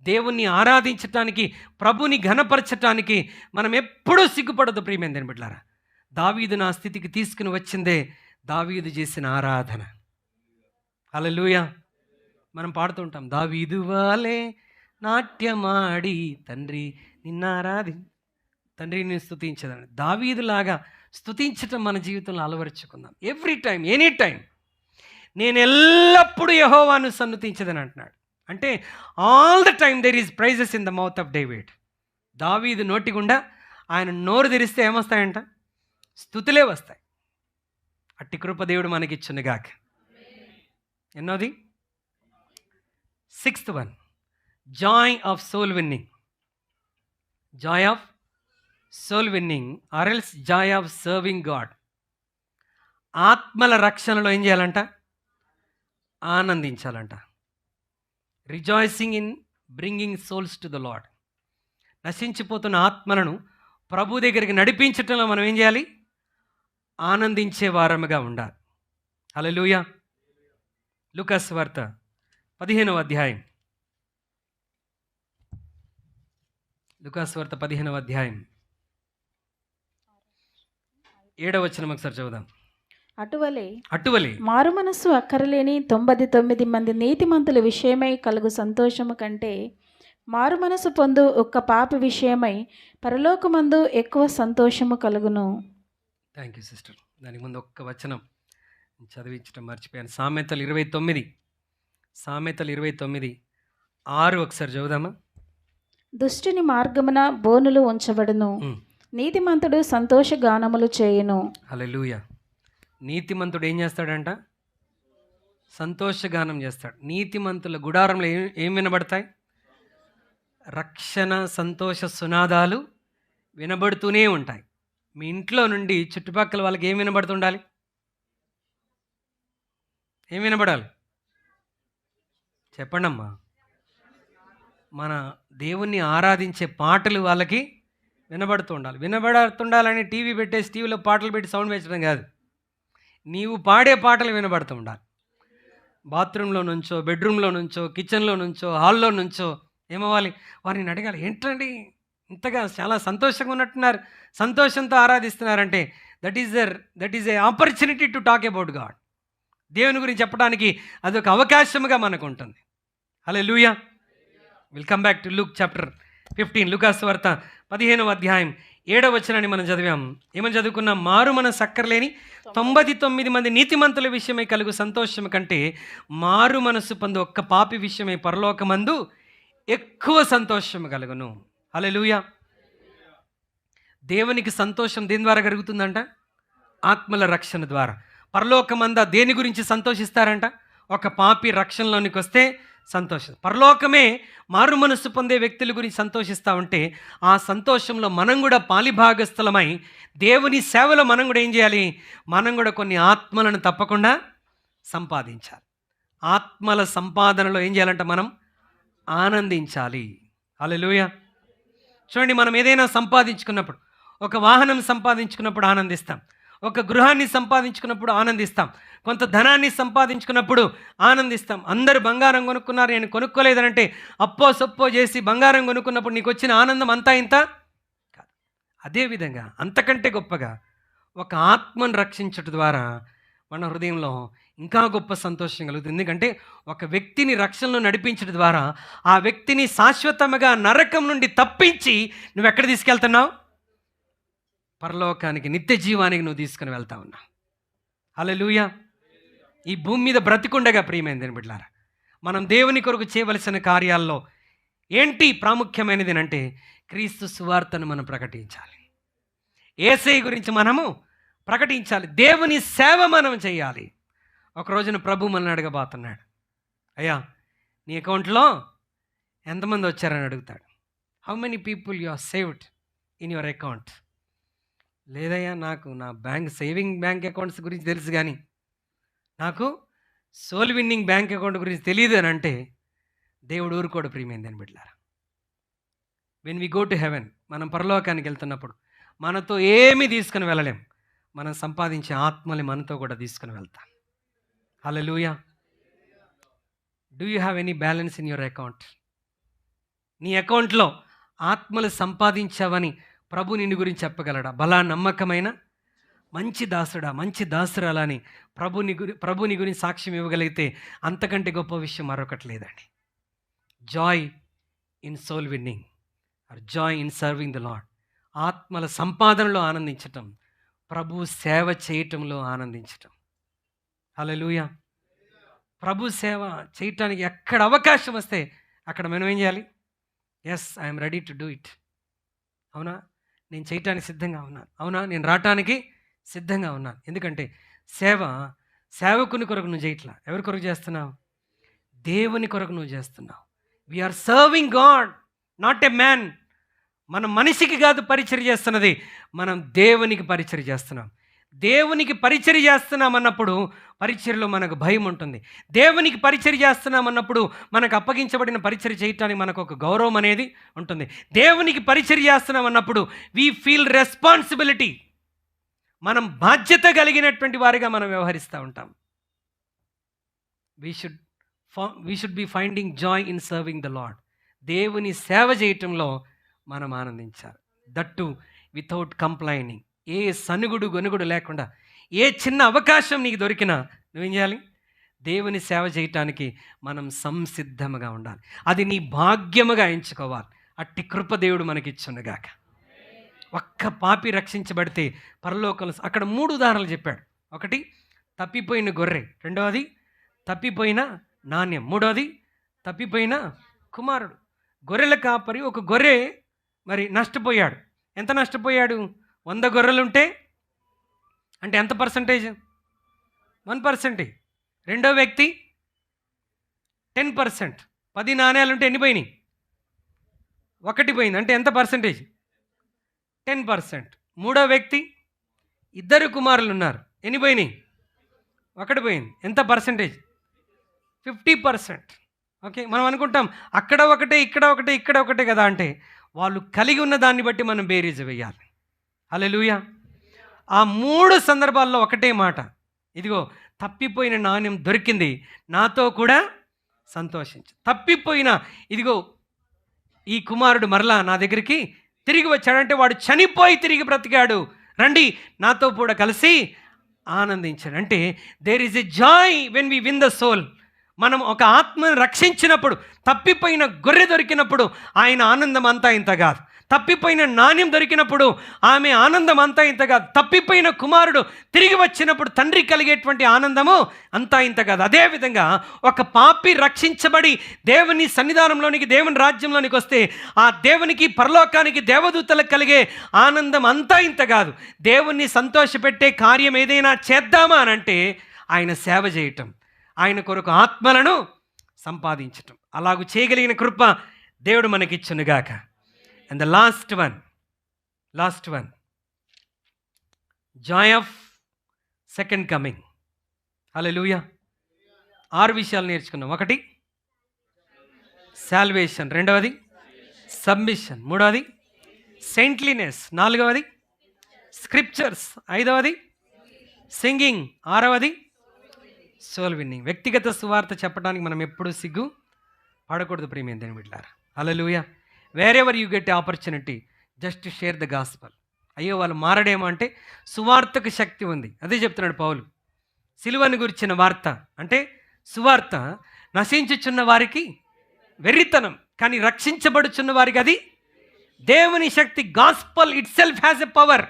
దేవుణ్ణి ఆరాధించటానికి, ప్రభుని ఘనపరచటానికి మనం ఎప్పుడూ సిగ్గుపడదు. ప్రియమైన దేవుని బిడ్డలారా, దావీదు నా స్థితికి తీసుకుని వచ్చిందే దావీదు చేసిన ఆరాధన. హల్లెలూయా. మనం పాడుతూ ఉంటాం, దావీదు వాలే నాట్యమాడి తండ్రి తండ్రిని స్తుతించదని. దావీదులాగా స్తుతించటం మన జీవితంలో అలవరుచుకుందాం. Every time, any time. నేను ఎల్లప్పుడూ యెహోవాను సన్నుతించదని అంటున్నాడు. అంటే all the time there is praises in the mouth of David. దావీదు నోటి గుండా ఆయన నోరు తెరిస్తే ఏమొస్తాయంట? స్తుతులే వస్తాయి. అట్టి కృప దేవుడు మనకిచ్చునుగాక. ఎన్నోది? 6th one, joy of soul winning. Joy of soul winning or else joy of serving God. ఆత్మల రక్షణలో ఏం చేయాలంట? ఆనందించాలంట. Rejoicing in bringing souls to the Lord. నశించిపోతున్న ఆత్మలను ప్రభు దగ్గరికి నడిపించటంలో మనం ఏం చేయాలి? ఆనందించే వారముగా ఉండాలి. హల్లెలూయా. లూకాసు వార్త 15వ అధ్యాయం. లూకాసు వార్త 15వ అధ్యాయం 7వ వచనం ఒకసారి చదువుదాం. అటువలే మారు మనస్సు అక్కరలేని 99 మంది నీతిమంతుల విషయమై కలుగు సంతోషము కంటే మారు మనసు పొందు ఒక్క పాప విషయమై పరలోకమందు ఎక్కువ సంతోషము కలుగును. Thank you sister. దానికి ముందు ఒక్క వచనం చదివించడం మర్చిపోయాను. సామెతలు 29 ఒకసారి చదువుదామా? దుష్టుని మార్గమున బోనులు ఉంచబడును, నీతిమంతుడు సంతోషగానములు చేయును. హల్లెలూయా. నీతిమంతుడు ఏం చేస్తాడంట? సంతోషగానం చేస్తాడు. నీతిమంతుల గుడారంలో ఏం వినబడతాయి? రక్షణ సంతోష సునాదాలు వినబడుతూనే ఉంటాయి. మీ ఇంట్లో నుండి చుట్టుపక్కల వాళ్ళకి ఏం వినబడుతుండాలి? ఏం వినబడాలి? చెప్పండమ్మా. మన దేవుణ్ణి ఆరాధించే పాటలు వాళ్ళకి వినబడుతూ ఉండాలి. వినబడుతుండాలని టీవీ పెట్టేసి టీవీలో పాటలు పెట్టి సౌండ్ పెంచడం కాదు. నీవు పాడే పాటలు వినబడుతూ ఉండాలి. బాత్రూంలో నుంచో, బెడ్రూమ్లో నుంచో, కిచెన్లో నుంచో, హాల్లో నుంచో ఏమవ్వాలి? వారిని అడగాలి, ఏంటండి ఇంతగా చాలా సంతోషంగా ఉన్నట్టున్నారు, సంతోషంతో ఆరాధిస్తున్నారంటే that is a opportunity to talk about God. దేవుని గురించి చెప్పడానికి అదొక అవకాశముగా మనకు ఉంటుంది. హల్లెలూయా. Will come back to Luke chapter 15. లూకాసు వార్త 15వ అధ్యాయం 7వ వచనాన్ని మనం చదివాం. ఏమని చదువుకున్నాం? మారు మన సక్కర్లేని 99 మంది నీతిమంతుల విషయమై కలుగు సంతోషం కంటే మారు మనసు పొందు ఒక్క పాపి విషయమై పరలోకమందు ఎక్కువ సంతోషం కలుగును. హల్లెలూయా. దేవునికి సంతోషం దేని ద్వారా కలుగుతుందంట? ఆత్మల రక్షణ ద్వారా. పరలోకమంద దేని గురించి సంతోషిస్తారంట? ఒక పాపి రక్షణలోనికి వస్తే సంతోషం. పరలోకమే మారు మనస్సు పొందే వ్యక్తుల గురించి సంతోషిస్తూ ఉంటే ఆ సంతోషంలో మనం కూడా పాలిభాగస్థలమై దేవుని సేవలో మనం కూడా ఏం చేయాలి? మనం కూడా కొన్ని ఆత్మలను తప్పకుండా సంపాదించాలి. ఆత్మల సంపాదనలో ఏం చేయాలంట? మనం ఆనందించాలి. హల్లెలూయా. చూడండి, మనం ఏదైనా సంపాదించుకున్నప్పుడు, ఒక వాహనం సంపాదించుకున్నప్పుడు ఆనందిస్తాం, ఒక గృహాన్ని సంపాదించుకున్నప్పుడు ఆనందిస్తాం, కొంత ధనాన్ని సంపాదించుకున్నప్పుడు ఆనందిస్తాం. అందరూ బంగారం కొనుక్కున్నారు, నేను కొనుక్కోలేదనంటే అప్పో సొప్పో చేసి బంగారం కొనుక్కున్నప్పుడు నీకు వచ్చిన ఆనందం అంతా ఇంత కాదు. అదేవిధంగా అంతకంటే గొప్పగా ఒక ఆత్మను రక్షించడం ద్వారా మన హృదయంలో ఇంకా గొప్ప సంతోషం కలుగుతుంది. ఎందుకంటే ఒక వ్యక్తిని రక్షణలో నడిపించడం ద్వారా ఆ వ్యక్తిని శాశ్వతంగా నరకం నుండి తప్పించి నువ్వు ఎక్కడ తీసుకెళ్తున్నావు? పరలోకానికి, నిత్య జీవానికి నువ్వు తీసుకుని వెళ్తా ఉన్నావు. హల్లెలూయా. ఈ భూమి మీద బ్రతికుండగా ప్రియమైనది బిడ్డలారా, మనం దేవుని కొరకు చేయవలసిన కార్యాల్లో ఏంటి ప్రాముఖ్యమైనది అంటే క్రీస్తు సువార్తను మనం ప్రకటించాలి. యేసయ్య గురించి మనము ప్రకటించాలి. దేవుని సేవ మనం చేయాలి. ఒక రోజున ప్రభు మనల్ని అడగబోతున్నాడు, అయ్యా నీ అకౌంట్లో ఎంతమంది వచ్చారని అడుగుతాడు. How many people you are saved in your account? లేదయ్యా, నాకు నా సేవింగ్ బ్యాంక్ అకౌంట్స్ గురించి తెలుసు, కానీ నాకు సోల్ విన్నింగ్ బ్యాంక్ అకౌంట్ గురించి తెలియదు అని అంటే దేవుడు ఊరుకోడు ప్రియమైందని బిడ్డలారా. When we go to heaven, మనం పరలోకానికి వెళ్తున్నప్పుడు మనతో ఏమీ తీసుకుని వెళ్ళలేం. మనం సంపాదించే ఆత్మని మనతో కూడా తీసుకుని వెళ్తాం. హల్లెలూయా. Do you have any balance in your account? నీ అకౌంట్లో ఆత్మలు సంపాదించావని ప్రభు నిన్ను గురించి చెప్పగలడా? బలా నమ్మకమైన మంచి దాసుడా, మంచి దాసురాలా అని ప్రభుని గురించి సాక్ష్యం ఇవ్వగలిగితే అంతకంటే గొప్ప విషయం మరొకటి లేదండి. Joy in soul winning or joy in serving the Lord. ఆత్మల సంపాదనలో ఆనందించటం, ప్రభు సేవ చేయటంలో ఆనందించటం. హల్లెలూయా. ప్రభు సేవ చేయటానికి ఎక్కడ అవకాశం వస్తే అక్కడ మనం ఏం చేయాలి? Yes, I'm ready to do it. అవునా, నేను చేయటానికి సిద్ధంగా ఉన్నాను. అవునా, నేను రావటానికి సిద్ధంగా ఉన్నాను. ఎందుకంటే సేవకుని కొరకు నువ్వు చేయట్లా. ఎవరి కొరకు చేస్తున్నావు? దేవుని కొరకు నువ్వు చేస్తున్నావు. We're serving God, not a man. మనం మనిషికి కాదు పరిచర్య చేస్తున్నది, మనం దేవునికి పరిచర్య చేస్తున్నాం. దేవునికి పరిచర్య చేస్తున్నామన్నప్పుడు పరిచర్యలో మనకు భయం ఉంటుంది. దేవునికి పరిచర్య చేస్తున్నామన్నప్పుడు మనకు అప్పగించబడిన పరిచర్య చేయటానికి మనకు ఒక గౌరవం అనేది ఉంటుంది. దేవునికి పరిచర్య చేస్తున్నామన్నప్పుడు వీ ఫీల్ రెస్పాన్సిబిలిటీ. మనం బాధ్యత కలిగినటువంటి వారిగా మనం వ్యవహరిస్తూ ఉంటాం. We should be finding joy in serving the Lord. దేవుని సేవ చేయటంలో మనం ఆనందించాలి. That without complaining. ఏ సనుగుడు గొనుగుడు లేకుండా, ఏ చిన్న అవకాశం నీకు దొరికినా నువ్వేం చేయాలి? దేవుని సేవ చేయటానికి మనం సంసిద్ధముగా ఉండాలి. అది నీ భాగ్యముగా ఎంచుకోవాలి. అట్టి కృప దేవుడు మనకిచ్చునుగాక. ఒక్క పాపి రక్షించబడితే పరలోకంలో అక్కడ 3 ఉదాహరణలు చెప్పాడు. ఒకటి తప్పిపోయిన గొర్రె, రెండవది తప్పిపోయిన నాణ్యం, మూడవది తప్పిపోయిన కుమారుడు. గొర్రెల కాపరి ఒక గొర్రె మరి నష్టపోయాడు. ఎంత నష్టపోయాడు? 100 గొర్రెలుంటే అంటే ఎంత పర్సంటేజ్? 1%. రెండో వ్యక్తి 10%. 10 నాణ్యాలుంటే ఎన్ని పోయినాయి? 1 పోయింది. అంటే ఎంత పర్సంటేజ్? 10%. మూడో వ్యక్తి 2 కుమారులు ఉన్నారు, ఎన్ని పోయినాయి? 1 పోయింది. ఎంత పర్సంటేజ్? 50%. ఓకే, మనం అనుకుంటాం అక్కడ ఒకటే ఇక్కడ ఒకటే ఇక్కడ ఒకటే కదా. అంటే వాళ్ళు కలిగి ఉన్న దాన్ని బట్టి మనం బేరీజు వేయాలి. హల్లెలూయా. ఆ 3 సందర్భాల్లో ఒకటే మాట, ఇదిగో తప్పిపోయిన నాణ్యం దొరికింది, నాతో కూడా సంతోషించు. తప్పిపోయిన ఇదిగో ఈ కుమారుడు మరలా నా దగ్గరికి తిరిగి వచ్చాడంటే వాడు చనిపోయి తిరిగి బ్రతికాడు, రండి నాతో కూడా కలిసి ఆనందించాడు. అంటే there is a joy when we win the soul. మనం ఒక ఆత్మను రక్షించినప్పుడు, తప్పిపోయిన గొర్రె దొరికినప్పుడు ఆయన ఆనందం అంతా ఇంత కాదు. తప్పిపోయిన నాణ్యం దొరికినప్పుడు ఆమె ఆనందం అంతా ఇంత కాదు. తప్పిపోయిన కుమారుడు తిరిగి వచ్చినప్పుడు తండ్రి కలిగేటువంటి ఆనందము అంతా ఇంత కాదు. అదేవిధంగా ఒక పాపి రక్షించబడి దేవుని సన్నిధానంలోనికి, దేవుని రాజ్యంలోనికి వస్తే ఆ దేవునికి, పరలోకానికి, దేవదూతలకు కలిగే ఆనందం అంతా ఇంత కాదు. దేవుణ్ణి సంతోషపెట్టే కార్యం ఏదైనా చేద్దామా అని అంటే ఆయన సేవ చేయటం, ఆయన కొరకు ఆత్మలను సంపాదించటం. అలాగూ చేయగలిగిన కృప దేవుడు మనకిచ్చునుగాక. And the last one joy of second coming. హల్లెలూయా. 6 విషయాలు నేర్చుకున్నాం. 1 సాల్వేషన్, రెండవది సబ్మిషన్, మూడవది సెయింట్లీనెస్, నాలుగవది స్క్రిప్చర్స్, ఐదవది సింగింగ్, ఆరవది సోల్ విన్నింగ్. వ్యక్తిగత సువార్త చెప్పడానికి మనం ఎప్పుడూ సిగ్గు పడకూడదు ప్రియమైన దేవుని బిడ్డలారా. హల్లెలూయా. Wherever you get opportunity just share the gospel. అయ్యో వాళ్ళు మారడేమో అంటే సువార్తకు శక్తి ఉంది. అదే చెప్తున్నాడు పౌలు. సిలువను గురించిన వార్త అంటే సువార్త నశించుచున్న వారికి వెర్రితనం, కానీ రక్షించబడుచున్న వారికి అది దేవుని శక్తి. Gospel itself has a power.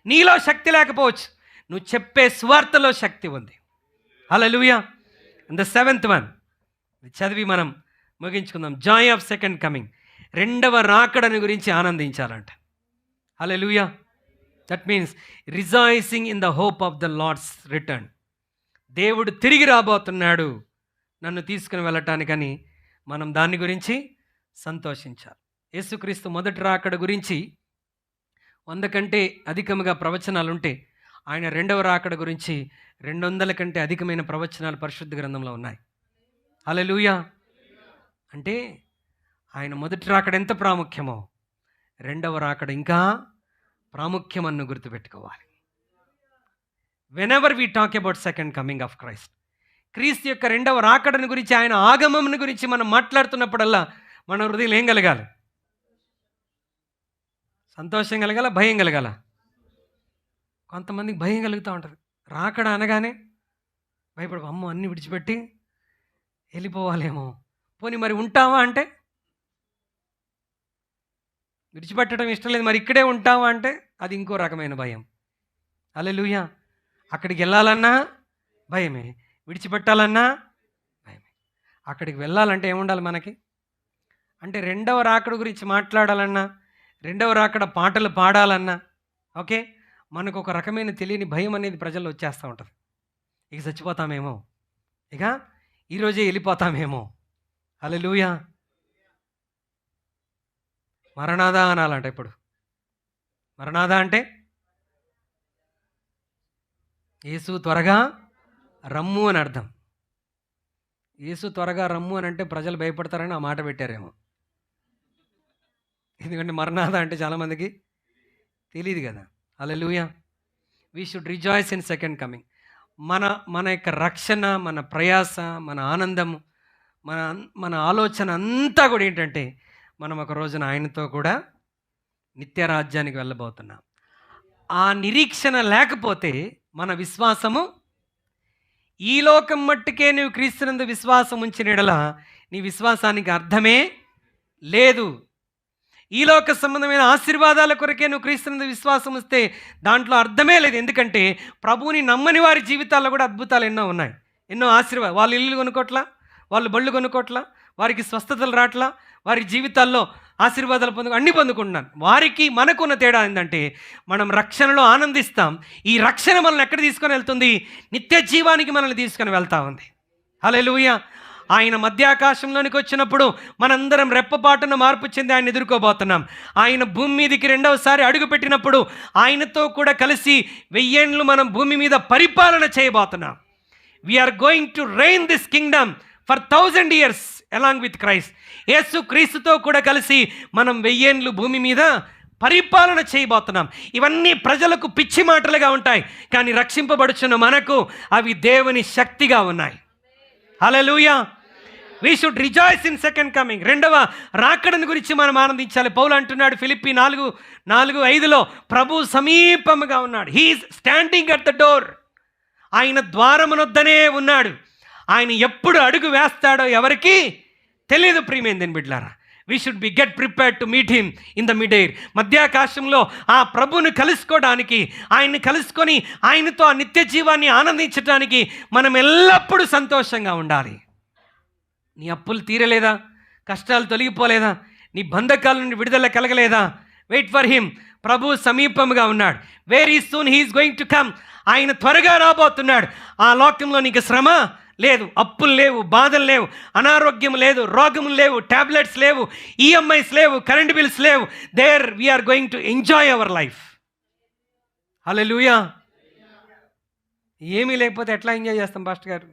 నీలో శక్తి లేకపోవచ్చు, నువ్వు చెప్పే సువార్తలో శక్తి ఉంది. హల్లెలూయా. అండ్ ద 7th వన్ చదివి మనం ముగించుకుందాం. జాయ్ ఆఫ్ సెకండ్ కమింగ్, రెండవ రాకడని గురించి ఆనందించాలంట. హల్లెలూయా. That means rejoicing in the hope of the Lord's return. దేవుడు తిరిగి రాబోతున్నాడు నన్ను తీసుకుని వెళ్ళటానికని మనం దాని గురించి సంతోషించాలి. యేసుక్రీస్తు మొదటి రాకడ గురించి 100 కంటే అధికముగా ప్రవచనాలు ఉంటే, ఆయన రెండవ రాకడ గురించి 200 కంటే అధికమైన ప్రవచనాలు పరిశుద్ధ గ్రంథంలో ఉన్నాయి. హల్లెలూయా. అంటే ఆయన మొదటి రాకడ ఎంత ప్రాముఖ్యమో రెండవ రాకడ ఇంకా ప్రాముఖ్యమన్ను గుర్తుపెట్టుకోవాలి. Whenever we talk about second coming of Christ, క్రీస్తు యొక్క రెండవ రాకడని గురించి, ఆయన ఆగమమును గురించి మనం మాట్లాడుతున్నప్పుడల్లా మన హృదయం ఏం కలగాలి? సంతోషం కలగాల, భయం కలగాల? కొంతమందికి భయం కలుగుతూ ఉంటుంది. రాకడ అనగానే భయపడ, అమ్మో అన్నీ విడిచిపెట్టి వెళ్ళిపోవాలేమో, పోనీ మరి ఉంటావా అంటే విడిచిపెట్టడం ఇష్టం లేదు, మరి ఇక్కడే ఉంటావా అంటే అది ఇంకో రకమైన భయం. హల్లెలూయా. అక్కడికి వెళ్ళాలన్నా భయమే, విడిచిపెట్టాలన్నా భయమే. అక్కడికి వెళ్ళాలంటే ఏముండాలి మనకి అంటే, రెండవ రాకడ గురించి మాట్లాడాలన్నా, రెండవ రాకడ పాటలు పాడాలన్నా, ఓకే, మనకు ఒక రకమైన తెలియని భయం అనేది ప్రజల్లో వచ్చేస్తూ ఉంటుంది. ఇక చచ్చిపోతామేమో, ఇక ఈరోజే వెళ్ళిపోతామేమో. హల్లెలూయా. మరణాదా అనాలంట. ఇప్పుడు మరణాదా అంటే యేసు త్వరగా రమ్ము అని అర్థం. యేసు త్వరగా రమ్ము అని అంటే ప్రజలు భయపడతారని ఆ మాట పెట్టారేమో. ఎందుకంటే మరణాదా అంటే చాలామందికి తెలియదు కదా. హల్లెలూయా. We should rejoice in second coming. మన యొక్క రక్షణ, మన ప్రయాస, మన ఆనందము, మన ఆలోచన అంతా కూడా ఏంటంటే, మనం ఒక రోజున ఆయనతో కూడా నిత్య రాజ్యానికి వెళ్ళబోతున్నాం. ఆ నిరీక్షణ లేకపోతే మన విశ్వాసము, ఈ లోకం మట్టుకే నువ్వు క్రీస్తునందు విశ్వాసం ఉంచిన యెడల నీ విశ్వాసానికి అర్థమే లేదు. ఈ లోక సంబంధమైన ఆశీర్వాదాల కొరకే నువ్వు క్రీస్తునందు విశ్వాసం వస్తే దాంట్లో అర్థమే లేదు. ఎందుకంటే ప్రభువుని నమ్మని వారి జీవితాల్లో కూడా అద్భుతాలు ఎన్నో ఉన్నాయి, ఎన్నో ఆశీర్వాదాలు. వాళ్ళు ఇల్లు కొనుక్కోట్లా, వాళ్ళు బళ్ళు కొనుక్కోట్లా, వారికి స్వస్థతలు రాట్లా, వారి జీవితాల్లో ఆశీర్వాదాలు అన్నీ పొందుకుంటున్నాను. వారికి మనకున్న తేడా ఏంటంటే మనం రక్షణలో ఆనందిస్తాం. ఈ రక్షణ మనల్ని ఎక్కడ తీసుకొని వెళ్తుంది? నిత్య జీవానికి మనల్ని తీసుకొని వెళ్తా ఉంది. హల్లెలూయా. ఆయన మధ్యాకాశంలోనికి వచ్చినప్పుడు మనందరం రెప్పపాటున మార్పు చెంది ఆయన ఎదుర్కోబోతున్నాం. ఆయన భూమి మీదకి రెండవసారి అడుగుపెట్టినప్పుడు ఆయనతో కూడా కలిసి 1000 ఏళ్ళు మనం భూమి మీద పరిపాలన చేయబోతున్నాం. We are going to reign this kingdom for 1000 years along with Christ. యేసు క్రీస్తుతో కూడా కలిసి మనం 1000 ఏళ్ళు భూమి మీద పరిపాలన చేయబోతున్నాం. ఇవన్నీ ప్రజలకు పిచ్చి మాటలుగా ఉంటాయి, కానీ రక్షింపబడుచున్న మనకు అవి దేవుని శక్తిగా ఉన్నాయి. హల్లెలూయా. We should rejoice in second coming. రెండవ రాకడను గురించి మనం ఆనందించాలి. పౌలు అంటున్నాడు ఫిలిప్పీ 4:5 ప్రభు సమీపముగా ఉన్నాడు. He is standing at the door. ఆయన ద్వారమునొద్దనే ఉన్నాడు. ఆయన ఎప్పుడు అడుగు వేస్తాడో ఎవరికి తెలియదు. ప్రియమైనది బిడ్డలారా, we should be get prepared to meet him in the mid air. మధ్యాకాశంలో ఆ ప్రభువును కలుసుకోవడానికి, ఆయన్ని కలుసుకొని ఆయనతో ఆ నిత్య జీవాన్ని ఆనందించడానికి మనం ఎల్లప్పుడూ సంతోషంగా ఉండాలి. నీ అప్పులు తీరలేదా? కష్టాలు తొలగిపోలేదా? నీ బంధకాల నుండి విడుదల కలగలేదా? Wait for him. ప్రభు సమీపంగా ఉన్నాడు. Very soon he's going to come. ఆయన త్వరగా రాబోతున్నాడు. ఆ లోకంలో నీకు శ్రమ లేదు, అప్పులు లేవు, బాధలు లేవు, అనారోగ్యం లేదు, రోగములు లేవు, టాబ్లెట్స్ లేవు, ఈఎంఐస్ లేవు, కరెంట్ బిల్స్ లేవు. There we are going to enjoy our life. హల్లెలూయా. ఏమీ లేకపోతే ఎట్లా ఎంజాయ్ చేస్తాం పాస్టర్ గారు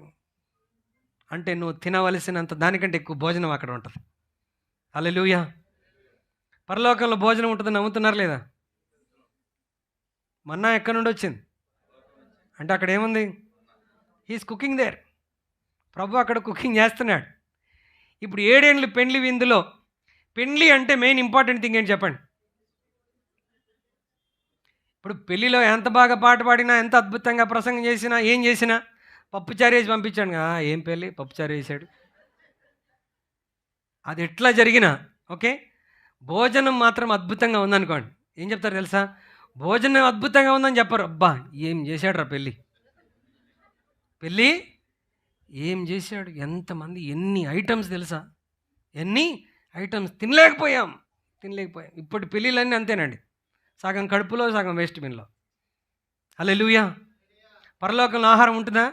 అంటే, నువ్వు తినవలసినంత దానికంటే ఎక్కువ భోజనం అక్కడ ఉంటుంది. హల్లెలూయా. పరలోకంలో భోజనం ఉంటుందని నమ్ముతున్నారు లేదా? మన్నా ఎక్కడి నుండి వచ్చింది అంటే అక్కడ ఏముంది? He's cooking there. ప్రభు అక్కడ కుకింగ్ చేస్తున్నాడు. ఇప్పుడు 7 ఏళ్ళు పెండ్లి విందులో, పెండ్లి అంటే మెయిన్ ఇంపార్టెంట్ థింగ్ ఏంటి చెప్పండి? ఇప్పుడు పెళ్ళిలో ఎంత బాగా పాట పాడినా, ఎంత అద్భుతంగా ప్రసంగం చేసినా, ఏం చేసినా పప్పుచారు వేసి పంపించాడు. ఏం పెళ్ళి, పప్పుచారు వేసాడు. అది ఎట్లా జరిగినా ఓకే, భోజనం మాత్రం అద్భుతంగా ఉందనుకోండి, ఏం చెప్తారు తెలుసా? భోజనం అద్భుతంగా ఉందని చెప్పరు. అబ్బా ఏం చేశాడు రా పెళ్ళి ఏం చేశాడు, ఎంతమంది, ఎన్ని ఐటమ్స్ తెలుసా? ఎన్ని ఐటమ్స్ తినలేకపోయాం. ఇప్పటి పెళ్ళిళ్ళన్నీ అంతేనండి, సగం కడుపులో సగం వేస్ట్ బిన్లో. హల్లెలూయా. పరలోకంలో ఆహారం ఉంటుందా?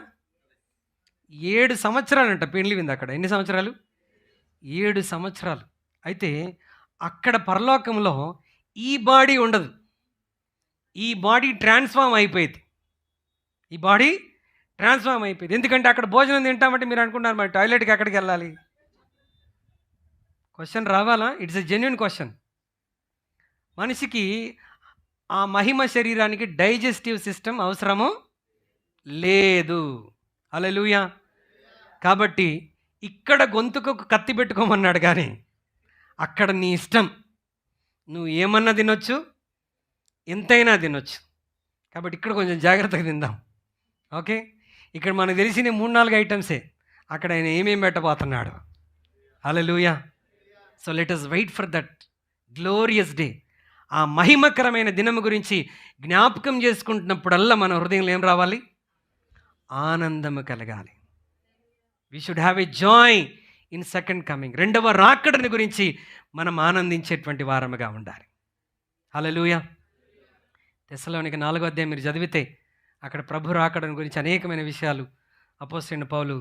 7 సంవత్సరాలంట పెళ్లి వింది అక్కడ. ఎన్ని సంవత్సరాలు? 7 సంవత్సరాలు. అయితే అక్కడ పరలోకంలో ఈ బాడీ ఉండదు. ఈ బాడీ ట్రాన్స్ఫార్మ్ అయిపోయింది. ఎందుకంటే అక్కడ భోజనం తింటామంటే మీరు అనుకుంటున్నారు మరి టాయిలెట్కి ఎక్కడికి వెళ్ళాలి? క్వశ్చన్ రావాలా? It's a genuine question. మనిషికి ఆ మహిమ శరీరానికి డైజెస్టివ్ సిస్టమ్ అవసరము లేదు. హల్లెలూయా. కాబట్టి ఇక్కడ గొంతుకు కత్తి పెట్టుకోమన్నాడు, కానీ అక్కడ నీ ఇష్టం, నువ్వు ఏమన్నా తినొచ్చు, ఎంతైనా తినొచ్చు. కాబట్టి ఇక్కడ కొంచెం జాగ్రత్తగా తిందాం. ఓకే, ఇక్కడ మనకు తెలిసిన 3-4 ఐటమ్సే, అక్కడ ఆయన ఏమేం పెట్టబోతున్నాడు. హల్లెలూయా. So let us wait for that glorious day. ఆ మహిమకరమైన దినము గురించి జ్ఞాపకం చేసుకుంటున్నప్పుడల్లా మన హృదయంలో ఏం రావాలి? ఆనందము కలగాలి. We should have a joy in second coming. రెండవ రాకడని గురించి మనం ఆనందించేటువంటి వారముగా ఉండాలి. హల్లెలూయా. తెస్సలోనిక 4వ అధ్యాయం మీరు చదివితే అక్కడ ప్రభు రాకడని గురించి అనేకమైన విషయాలు అపోస్తలుడైన పౌలు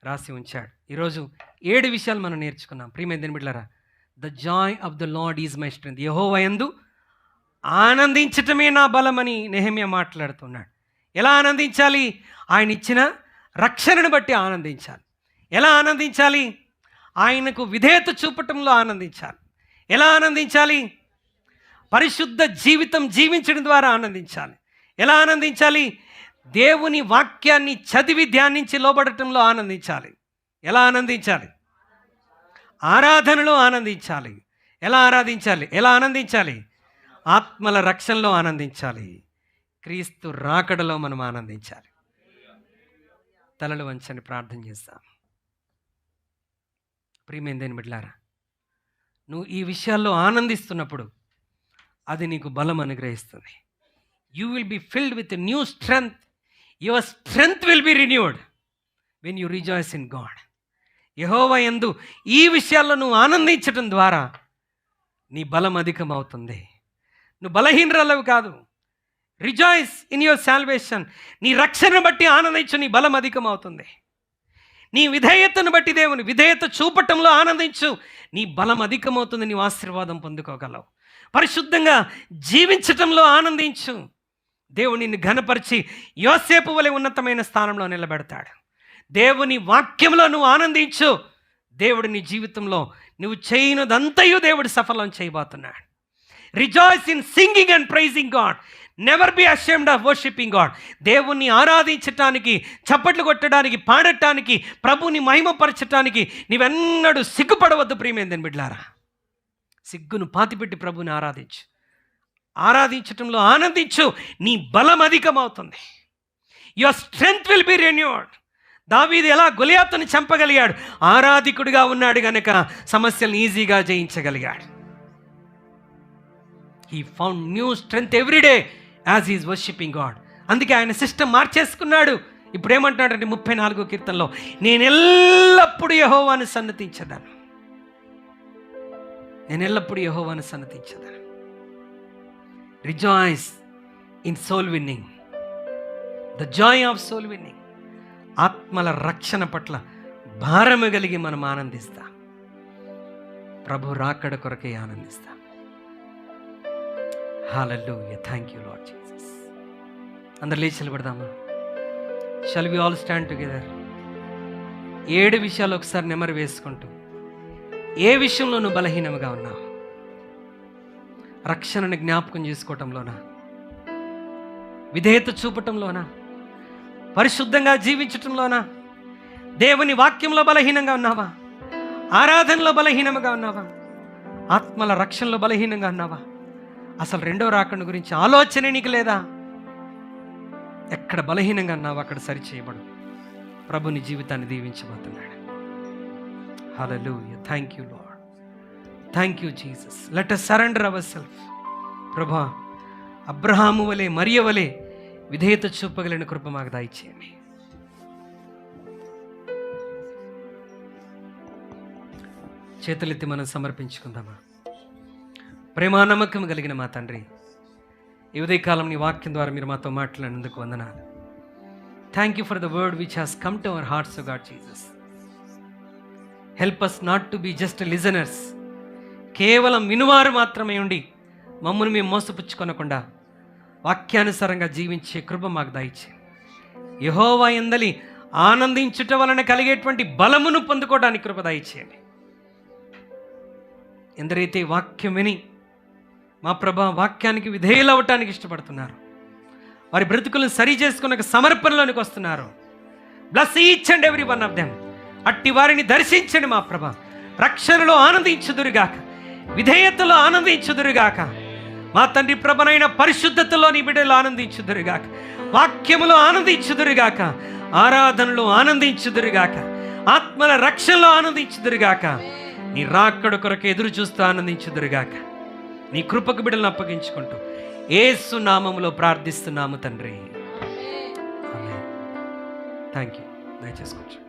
రాసి ఉంచాడు. ఈరోజు 7 విషయాలు మనం నేర్చుకున్నాం. ప్రియమైన బిడ్డలారా, the joy of the Lord is my strength. యెహోవా యందు ఆనందించటమే నా బలమని నెహెమ్యా మాట్లాడుతున్నాడు. ఎలా ఆనందించాలి? ఆయన ఇచ్చిన రక్షణను బట్టి ఆనందించాలి. ఎలా ఆనందించాలి? ఆయనకు విధేయత చూపటంలో ఆనందించాలి. ఎలా ఆనందించాలి? పరిశుద్ధ జీవితం జీవించడం ద్వారా ఆనందించాలి. ఎలా ఆనందించాలి? దేవుని వాక్యాన్ని చదివి ధ్యానించి లోబడటంలో ఆనందించాలి. ఎలా ఆనందించాలి? ఆరాధనలో ఆనందించాలి. ఎలా ఆనందించాలి? ఆత్మల రక్షణలో ఆనందించాలి. క్రీస్తు రాకడలో మనం ఆనందించాలి. తలలు వంచని ప్రార్థన చేస్తాం. ప్రియమైన బిడ్డలారా, నువ్వు ఈ విషయాల్లో ఆనందిస్తున్నప్పుడు అది నీకు బలం అనుగ్రహిస్తుంది. You will be filled with new strength. Your strength will be renewed when you rejoice in God. యెహోవా యందు ఈ విషయాల్లో నువ్వు ఆనందించడం ద్వారా నీ బలం అధికమవుతుంది. నువ్వు బలహీనరాలవి కాదు. Rejoice in your salvation. నీ రక్షణ బట్టి ఆనందించు, నీ బలం అధికమవుతుంది. నీ విధేయతను బట్టి దేవుని విధేయత చూపటంలో ఆనందించు, నీ బలం అధికమవుతుంది, నీవు ఆశీర్వాదం పొందుకోగలవు. పరిశుద్ధంగా జీవించటంలో ఆనందించు, దేవుడు నిన్ను ఘనపరిచి యోసేపు వలె ఉన్నతమైన స్థానంలో నిలబెడతాడు. దేవుని వాక్యంలో నువ్వు ఆనందించు, దేవుడు నీ జీవితంలో నువ్వు చేయనిదంతయు దేవుడు సఫలం చేయబోతున్నాడు. Rejoice in singing and praising God. Never be ashamed of worshipping God. దేవుణ్ణి ఆరాధించటానికి, చప్పట్లు కొట్టడానికి, పాడటానికి, ప్రభుని మహిమపరచటానికి నీవెన్నడూ సిగ్గుపడవద్దు ప్రియమైనదని బిడ్డలారా. సిగ్గును పాతిపెట్టి ప్రభుని ఆరాధించు. ఆరాధించటంలో ఆనందించు, నీ బలం అధికమవుతుంది. Your strength will be renewed. దావీదు ఎలా గొలియాతుని చంపగలిగాడు? ఆరాధికుడిగా ఉన్నాడు గనక సమస్యలను ఈజీగా జయించగలిగాడు. He found new strength everyday as he's worshipping God. అందుకే ఆయన సిస్టమ్ మార్చేసుకున్నాడు. ఇప్పుడు ఏమంటున్నాడంటే 34వ కీర్తనలో, నేను ఎల్లప్పుడూ యెహోవాను సన్నతించదాను. నేను ఎల్లప్పుడూ యెహోవాను సన్నతించదాను. Rejoice in soul winning. The joy of soul winning. ఆత్మల రక్షణ పట్ల భారము కలిగి మనం ఆనందిస్తాం. ప్రభు రాకడ కొరకే ఆనందిస్తాం. Hallelujah. Thank you Lord Jesus. అందరు లేచి నిలబడదామా? Shall we all stand together? 7 విషయాలు ఒకసారి నెమరు వేసుకుంటూ, ఏ విషయంలో నువ్వు బలహీనంగా ఉన్నావు? రక్షణను జ్ఞాపకం చేసుకోవటంలోనా? విధేయత చూపటంలోనా? పరిశుద్ధంగా జీవించటంలోనా? దేవుని వాక్యంలో బలహీనంగా ఉన్నావా? ఆరాధనలో బలహీనంగా ఉన్నావా? ఆత్మల రక్షణలో బలహీనంగా ఉన్నావా? అసలు రెండో రాకడ గురించి ఆలోచన నీకు లేదా? ఎక్కడ బలహీనంగా ఉన్నావో అక్కడ సరిచేయబడు. ప్రభు నీ జీవితాన్ని దీవించబోతున్నాడు. Hallelujah. Thank you Lord. Thank you Jesus. Let us surrender our self. ప్రభా, అబ్రహాము వలె, మరియ వలె విధేయత చూపగలిగిన కృప మాకు దయచేయండి. చేతులెత్తి మనం సమర్పించుకుందామా? ప్రేమా నమ్మకం కలిగిన మా తండ్రి, ఈ ఉదయకాలం నీ వాక్యం ద్వారా మీరు మాతో మాట్లాడినందుకు వందనాలు. Thank you for the word which has come to our hearts, O God Jesus. Help us not to be just listeners. కేవలం వినువారు మాత్రమే ఉండి మమ్మల్ని మేము మోసపుచ్చుకొనకుండా వాక్యానుసారంగా జీవించే కృప మాకు దయచేయండి. యెహోవా యందలి ఆనందించుట వలన కలిగేటువంటి బలమును పొందుకోవడానికి కృప దయచేయండి. ఎందరైతే వాక్యం విని మా ప్రభా వాక్యానికి విధేయులవటానికి ఇష్టపడుతున్నారు, వారి బ్రతుకులను సరి చేసుకున్న సమర్పణలోనికి వస్తున్నారు. Bless each and every one of them. అట్టి వారిని దర్శించండి మా ప్రభా. రక్షణలో ఆనందించుదురుగాక, విధేయతలో ఆనందించుదురుగాక. మా తండ్రి ప్రభనైన పరిశుద్ధతలో నీ బిడ్డలు ఆనందించుదురుగాక, వాక్యములో ఆనందించుదురుగాక, ఆరాధనలో ఆనందించుదురుగాక, ఆత్మల రక్షణలో ఆనందించుదురుగాక. నీ రాకడ కొరకు ఎదురు చూస్తూ ఆనందించుదురుగాక. నీ కృపకు బిడ్డలను అప్పగించుకుంటూ యేసు నామములో ప్రార్థిస్తున్నాము తండ్రి. ఆమేన్. Thank you. దయచేసుకోవచ్చు.